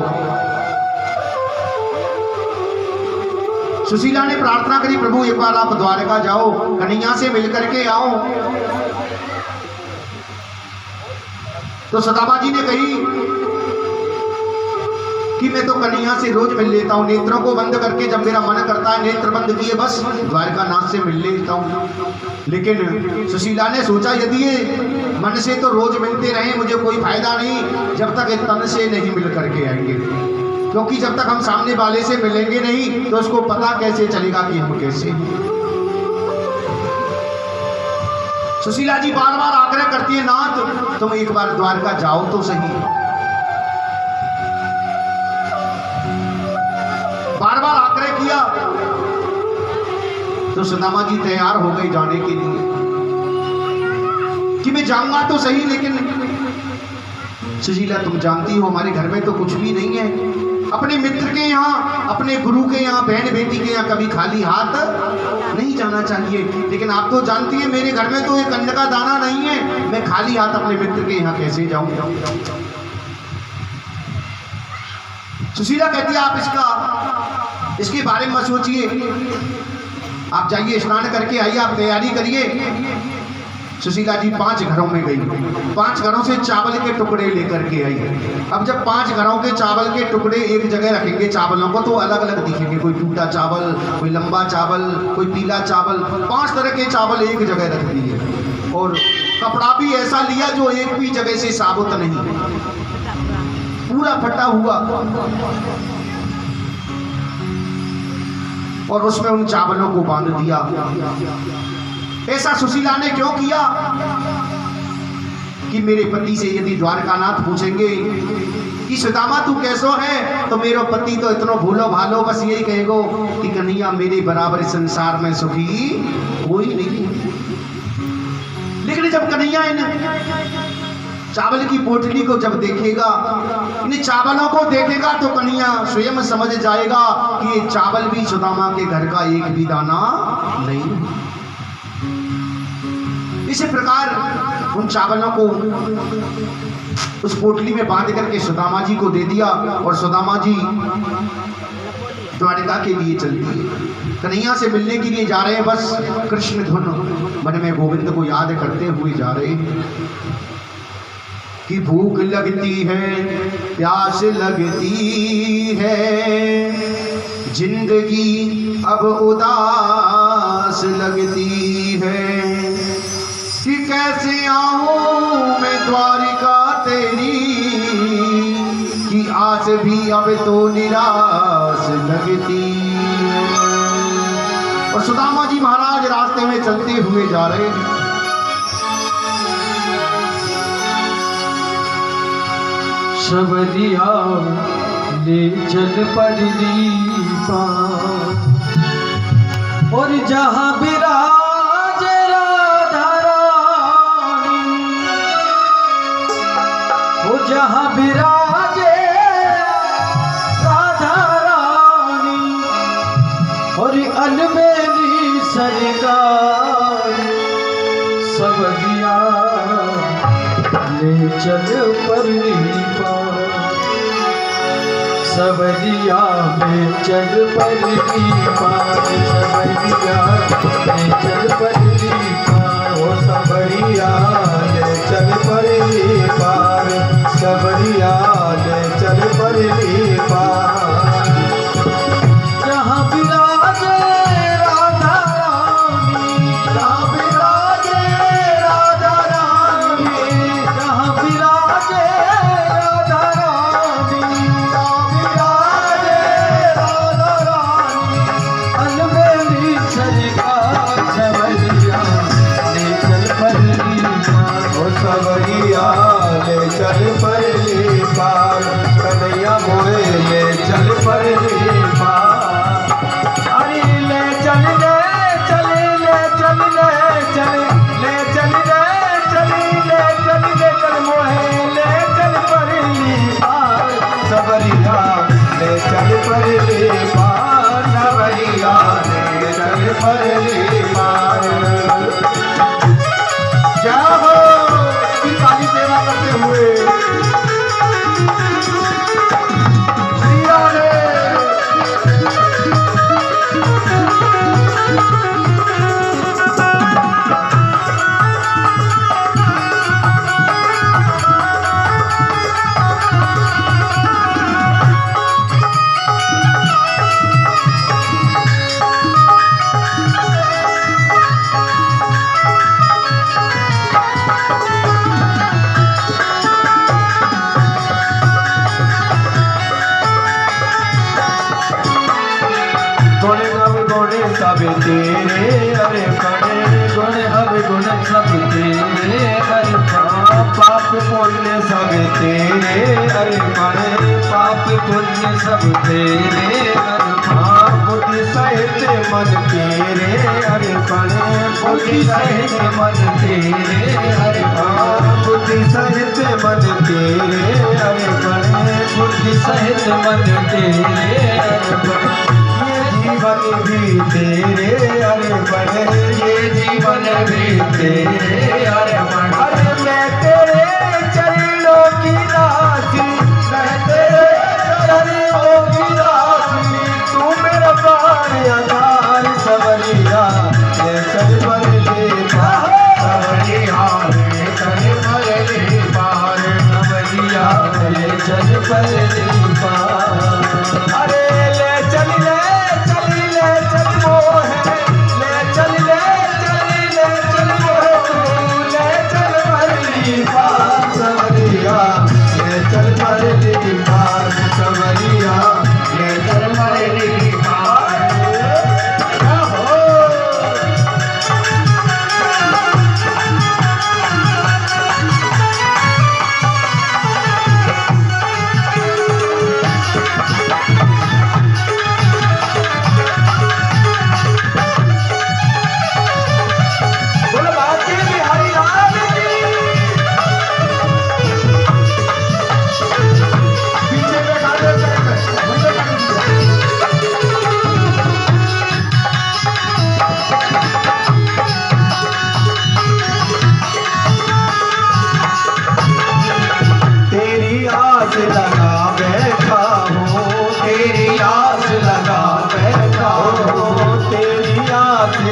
सुशीला ने प्रार्थना करी, प्रभु एक बार आप द्वारिका जाओ, कन्हैया से मिलकर के आओ। तो सुदामा जी ने कही कि मैं तो कन्हैया से रोज मिल लेता हूँ, नेत्रों को बंद करके जब मेरा मन करता है, नेत्र बंद किए बस द्वारिका नाथ से मिल लेता हूँ। लेकिन सुशीला ने सोचा, यदि ये मन से तो रोज मिलते रहे, मुझे कोई फायदा नहीं जब तक एक तन से नहीं मिल करके आएंगे, क्योंकि जब तक हम सामने वाले से मिलेंगे नहीं तो उसको पता कैसे चलेगा कि हम कैसे। सुशीला जी बार बार आग्रह करती है, नाथ तुम एक बार द्वारका जाओ तो सही। बार बार आग्रह किया तो सुदामा जी तैयार हो गए जाने के लिए कि मैं जाऊंगा तो सही, लेकिन सुशीला तुम जानती हो हमारे घर में तो कुछ भी नहीं है। अपने मित्र के यहाँ, अपने गुरु के यहाँ, बहन बेटी के यहाँ कभी खाली हाथ नहीं जाना चाहिए। लेकिन आप तो जानती हैं मेरे घर में तो एक अन्न का दाना नहीं है, मैं खाली हाथ अपने मित्र के यहाँ कैसे जाऊं। सुशीला कहती है, आप इसके बारे में मत सोचिए, आप जाइए स्नान करके आइए, आप तैयारी करिए। सुशीला जी 5 घरों में गई, 5 घरों से चावल के टुकड़े लेकर के आई। अब जब 5 घरों के चावल के टुकड़े एक जगह रखेंगे चावलों को तो अलग अलग दिखेंगे, कोई टूटा चावल, कोई लंबा चावल, कोई पीला चावल, 5 तरह के चावल एक जगह रख दिए। और कपड़ा भी ऐसा लिया जो एक भी जगह से साबुत नहीं, पूरा फटा हुआ, और उसमें उन चावलों को बांध दिया। ऐसा सुशीला ने क्यों किया कि मेरे पति से यदि द्वारकानाथ पूछेंगे कि सुदामा तू कैसो है, तो मेरा पति तो इतना भूलो भालो बस यही कहेगो कि कन्हैया मेरे बराबर इस संसार में सुखी कोई नहीं। लेकिन जब कन्हैया इन चावल की पोटली को जब देखेगा, इन चावलों को देखेगा, तो कन्हैया स्वयं समझ जाएगा कि ये चावल भी सुदामा के घर का एक भी दाना नहीं। इसी प्रकार उन चावलों को उस पोटली में बांध करके सुदामा जी को दे दिया और सुदामा जी द्वारिका के लिए चल दिए। कन्हैया से मिलने के लिए जा रहे हैं, बस कृष्ण धुन मन में गोविंद को याद करते हुए जा रहे हैं कि भूख लगती है, प्यास लगती है, जिंदगी अब उदास लगती है कि कैसे आऊं मैं द्वारिका तेरी, कि आस भी अब तो निराश लगती है। और सुदामा जी महाराज रास्ते में चलते हुए जा रहे हैं। शबदिया ले चल परली पार, और जहाँ विराज राधा रानी, वो जहाँ विराजे राधा रानी, और अलबेली सरकार, शबदिया ले चल परली पार, सबरिया में चल परली पार, सबरिया में चल परली पार, ओ सबरिया ले चल परली पार, सबरिया ले चल परली पार, जहाँ विराजे राधा रानी, जहाँ विराजे राधा रानी, जहाँ विराजे राधा रानी, जहाँ विराजे राधा रानी, अलबेली सरकार, सबरिया ले चल परली पार, ओ सबरिया ले चल परली पार, कन्हैया मोरे ले चल परली पार, अरे ले चल ले चले ले चल ले चले ले चल ले चली ले चल ले चल मोहे ले चल परली पार, सबरिया ले चल परली पार, सबरिया ले चल परली पार। क्या हो की काली सेवा करते हुए श्री राधे। सब तेरे अरे बड़े गुण हवे गुण सब तेरे, अरे पाप पुण्य सब तेरे, अरे बड़े पाप पुण्य सब तेरे, अरे बुद्धि सहित मन तेरे, अरे बड़े बुद्धि सहित मन तेरे, अरे बुद्धि सहित मन तेरे, अरे बड़े बुद्धि सहित मन तेरे, अरे बड़े जीवन भी तेरे, अरे बड़े ये जीवन भी तेरे, अरे बड़े, अरे मैं तेरे चरणों की दासी, मैं तेरे चरणों की दासी, तू मेरा प्राण आधार, सबरिया ले चल परली पार, सबरिया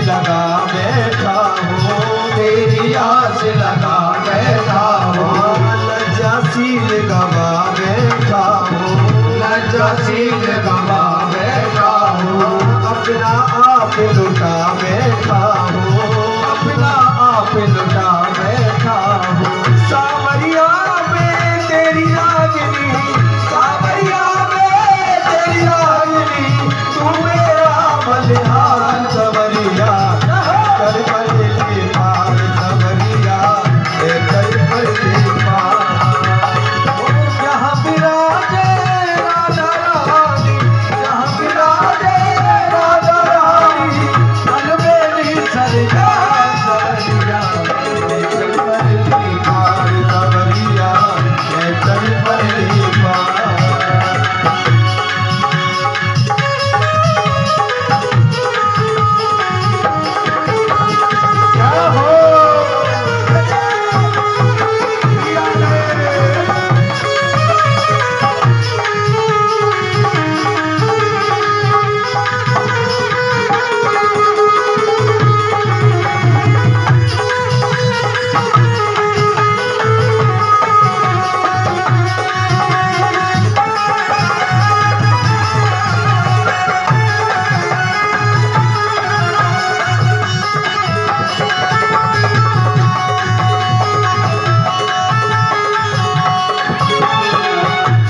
लगा बैठा हूँ, तेरी आस लगा बैठा हूँ। लज्जाशील गवा बैठा हूँ, लज्जाशील गवा बैठा हूँ। अपना आप लुटा बैठा हूँ, अपना आप लुटा बैठा हूँ। सावरिया में तेरी रागनी, सावरिया में तेरी रागनी, तू मेरा बलिहार सवरिया, कर बलिहार सवरिया, कर बलिहार। यहाँ विराजे राधा रानी, यहाँ विराजे राधा रानी, अलबेली सरिया सवरिया, कर बलिहार सवरिया, कर बलिहार।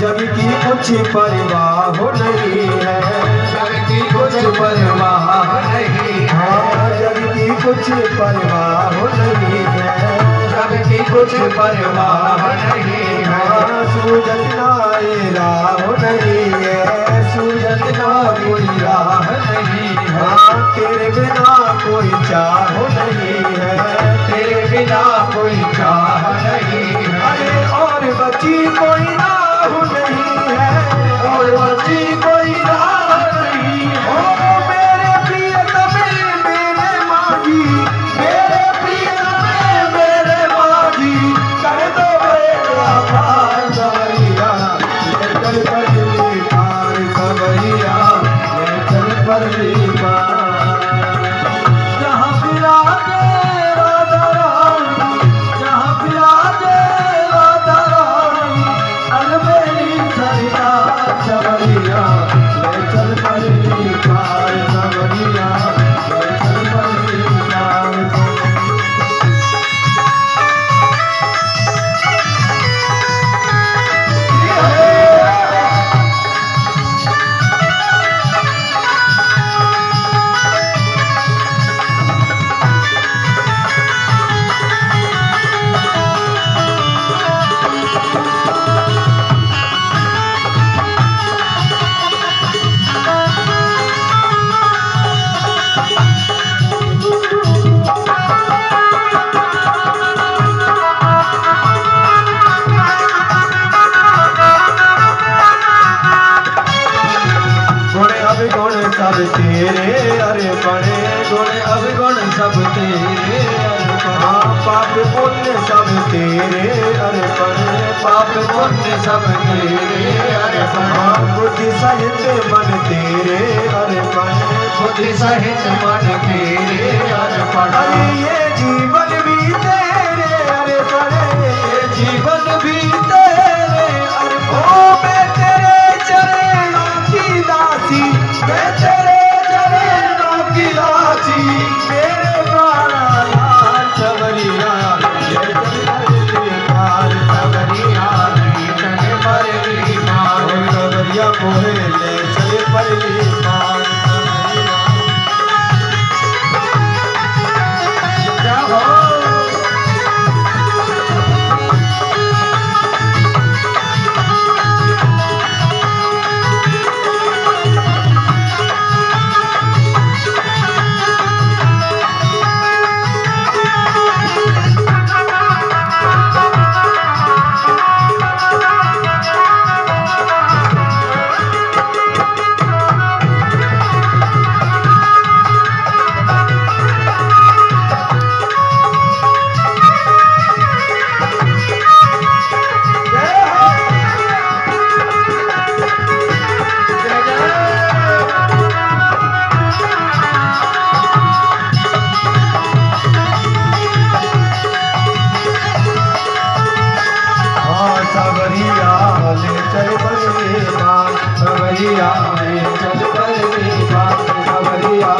जग की कुछ परवाह नहीं है, जग की कुछ परवाह नहीं है, जग की कुछ परवाह नहीं है, जग की कुछ परवाह नहीं है। सूरज ना राह नहीं है, सूरज ना कोई राह नहीं है। तेरे बिना कोई चाह नहीं है, तेरे बिना कोई चाह नहीं है। अरे और बची कोई राह नहीं है, और बची कोई राह नहीं हो। मेरे प्रियतमे मेरे माजी, मेरे प्रियतमे मेरे माजी, कर दो बेड़ा पार सवरिया, ले चल परली पार सवरिया, ले चल परली पार। जहाँ विराजे राधा रानी, जहाँ विराजे राधा रानी, अलबेली सरिया सवरिया, ले चल परली पार सवरिया, ले चल परली पार। गुण सब तेरे अर्पण, गुण अवगुण सब तेरे अर्पण। पाप पुण्य सब तेरे अर्पण, पाप पुण्य सब तेरे अर्पण। बुद्धि सहित मन तेरे अर्पण, बुद्धि सहित मन तेरे अर्पण। अरे ये जीवन भी तेरे अर्पण, ये जीवन भी तेरे अर्पण। मैं तेरे चरणों की दासी, मैं तेरे चरणों की दासी, मेरे प्राणनाथ सवरिया, ले चल परली पार सवरिया, ले चल परली पार सवरिया मोहे, ले चल परली पार सवरिया। सवैया ले चल बलदेवा, सवैया ले चल बलदेवा, सवैया